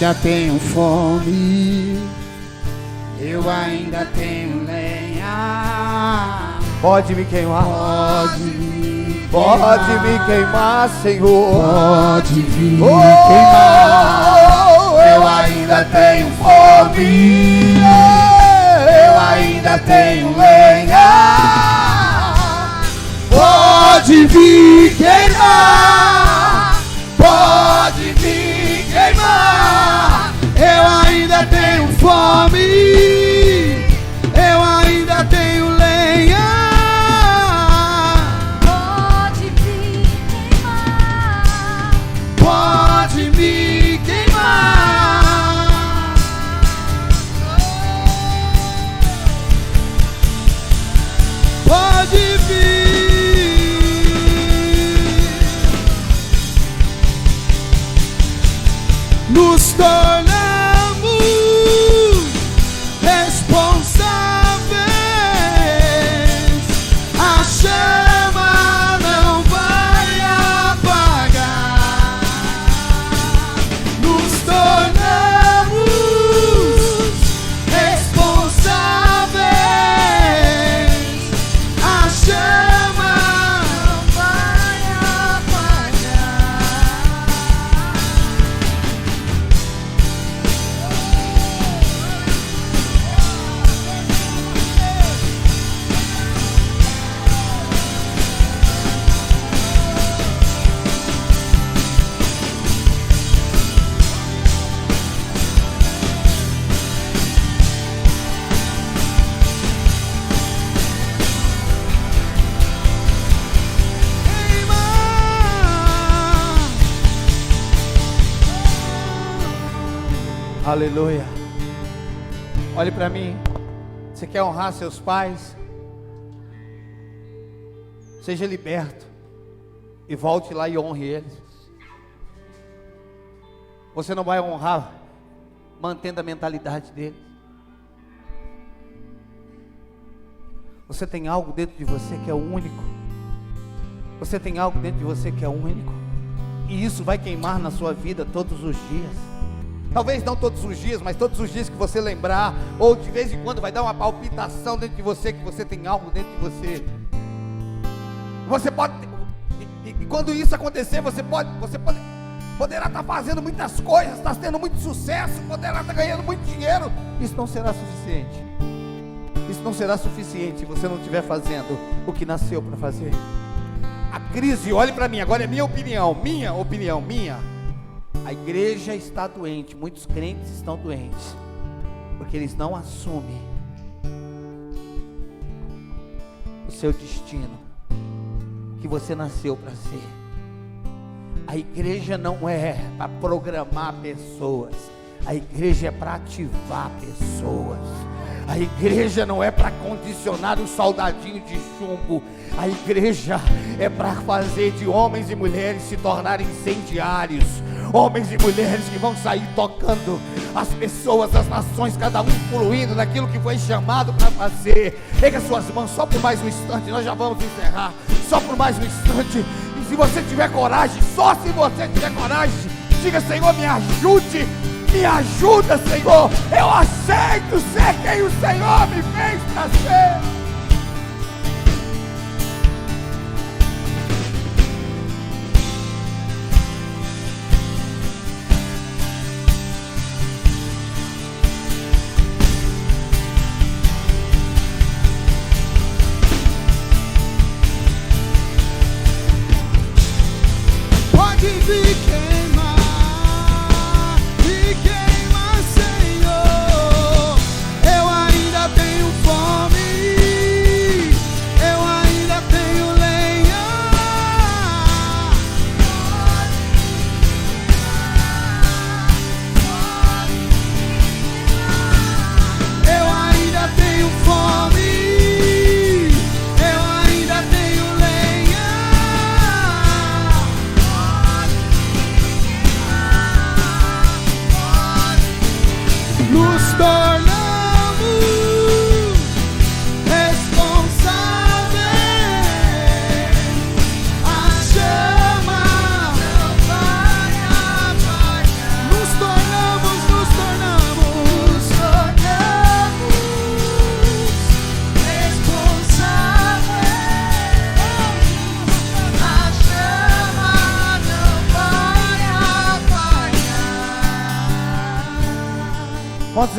ainda tenho fome, eu ainda tenho lenha. Pode me queimar, Pode me queimar, Senhor. Pode vir queimar. Eu ainda tenho fome, eu ainda tenho lenha. Pode vir queimar, pode vir queimar. Eu ainda tenho fome, eu ainda tenho lenha. Pode vir queimar. Pode me queimar. Pode vir. Nos tornamos responsáveis. A chama não vai apagar. Nos tornamos responsáveis. A chama não vai apagar. Aleluia. Olhe para mim. Você quer honrar seus pais? Seja liberto e volte lá e honre eles. Você não vai honrar mantendo a mentalidade deles. Você tem algo dentro de você que é único. Você tem algo dentro de você que é único. E isso vai queimar na sua vida todos os dias. Talvez não todos os dias, mas todos os dias que você lembrar, ou de vez em quando vai dar uma palpitação dentro de você, que você tem algo dentro de você. Você pode, e quando isso acontecer, você poderá estar fazendo muitas coisas, estar tendo muito sucesso, poderá estar ganhando muito dinheiro. Isso não será suficiente. Isso não será suficiente se você não estiver fazendo o que nasceu para fazer. A crise, olhe para mim, agora é minha opinião. A igreja está doente, muitos crentes estão doentes, porque eles não assumem o seu destino, que você nasceu para ser. A igreja não é para programar pessoas, a igreja é para ativar pessoas. A igreja não é para condicionar o soldadinho de chumbo. A igreja é para fazer de homens e mulheres se tornarem incendiários. Homens e mulheres que vão sair tocando as pessoas, as nações, cada um fluindo naquilo que foi chamado para fazer. Pega suas mãos só por mais um instante, nós já vamos encerrar. Só por mais um instante. E se você tiver coragem, só se você tiver coragem, diga: Senhor, me ajude. Me ajuda, Senhor. Eu aceito ser quem o Senhor me fez para ser. Pode vir queimar. Senhor, eu ainda tenho fome.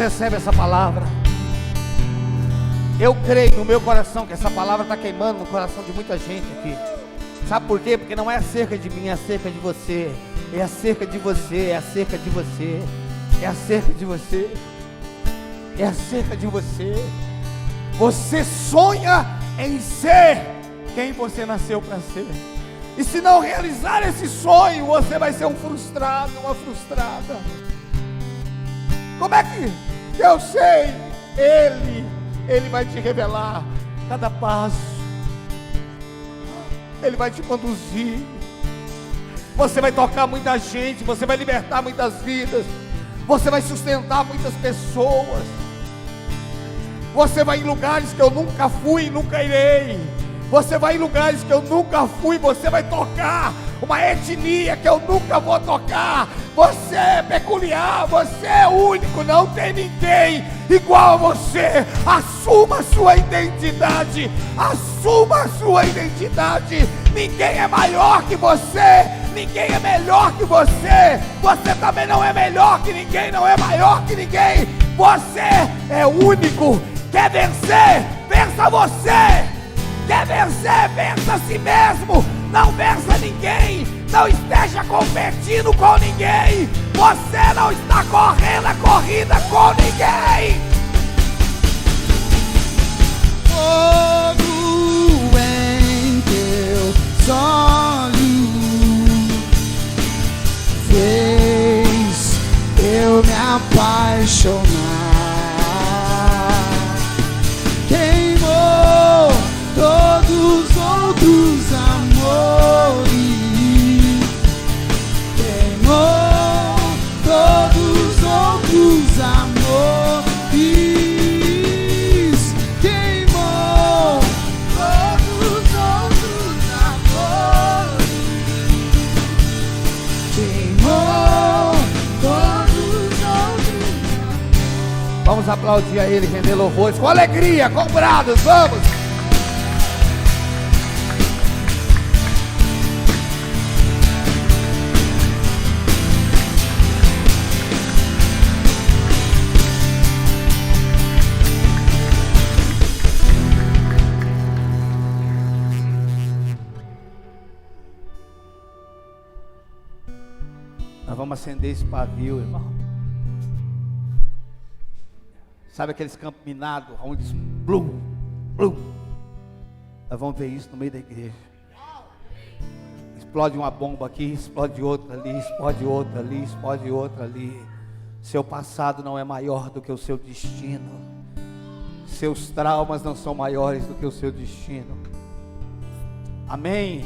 recebe essa palavra? Eu creio no meu coração que essa palavra está queimando no coração de muita gente aqui. Sabe por quê? Porque não é acerca de mim, é acerca de você. É acerca de você, é acerca de você. É acerca de você. É acerca de você. Você sonha em ser quem você nasceu para ser. E se não realizar esse sonho, você vai ser um frustrado, uma frustrada. Como é que eu sei? Ele vai te revelar cada passo. Ele vai te conduzir. Você vai tocar muita gente, você vai libertar muitas vidas, você vai sustentar muitas pessoas. Você vai em lugares que eu nunca fui e nunca irei. Você vai em lugares que eu nunca fui, você vai tocar uma etnia que eu nunca vou tocar. Você é peculiar, você é único, não tem ninguém igual a você. Assuma a sua identidade, assuma a sua identidade. Ninguém é maior que você, ninguém é melhor que você. Você também não é melhor que ninguém, não é maior que ninguém. Você é único. Quer vencer? Vença você. Quer vencer? Vença a si mesmo. Não vença ninguém. Não esteja competindo com ninguém. Você não está correndo a corrida com ninguém. Fogo em teus olhos fez eu me apaixonar. Queimou todos os outros amores. Queimou todos os outros amores. Queimou todos os outros amores. Queimou todos os outros. Vamos aplaudir a Ele, render louvores com alegria, com brados, vamos! Nós vamos acender esse pavio, irmão. Sabe aqueles campos minados, onde blum, blum. Nós vamos ver isso no meio da igreja. Explode uma bomba aqui, explode outra ali, explode outra ali, explode outra ali. Seu passado não é maior do que o seu destino. Seus traumas não são maiores do que o seu destino. Amém?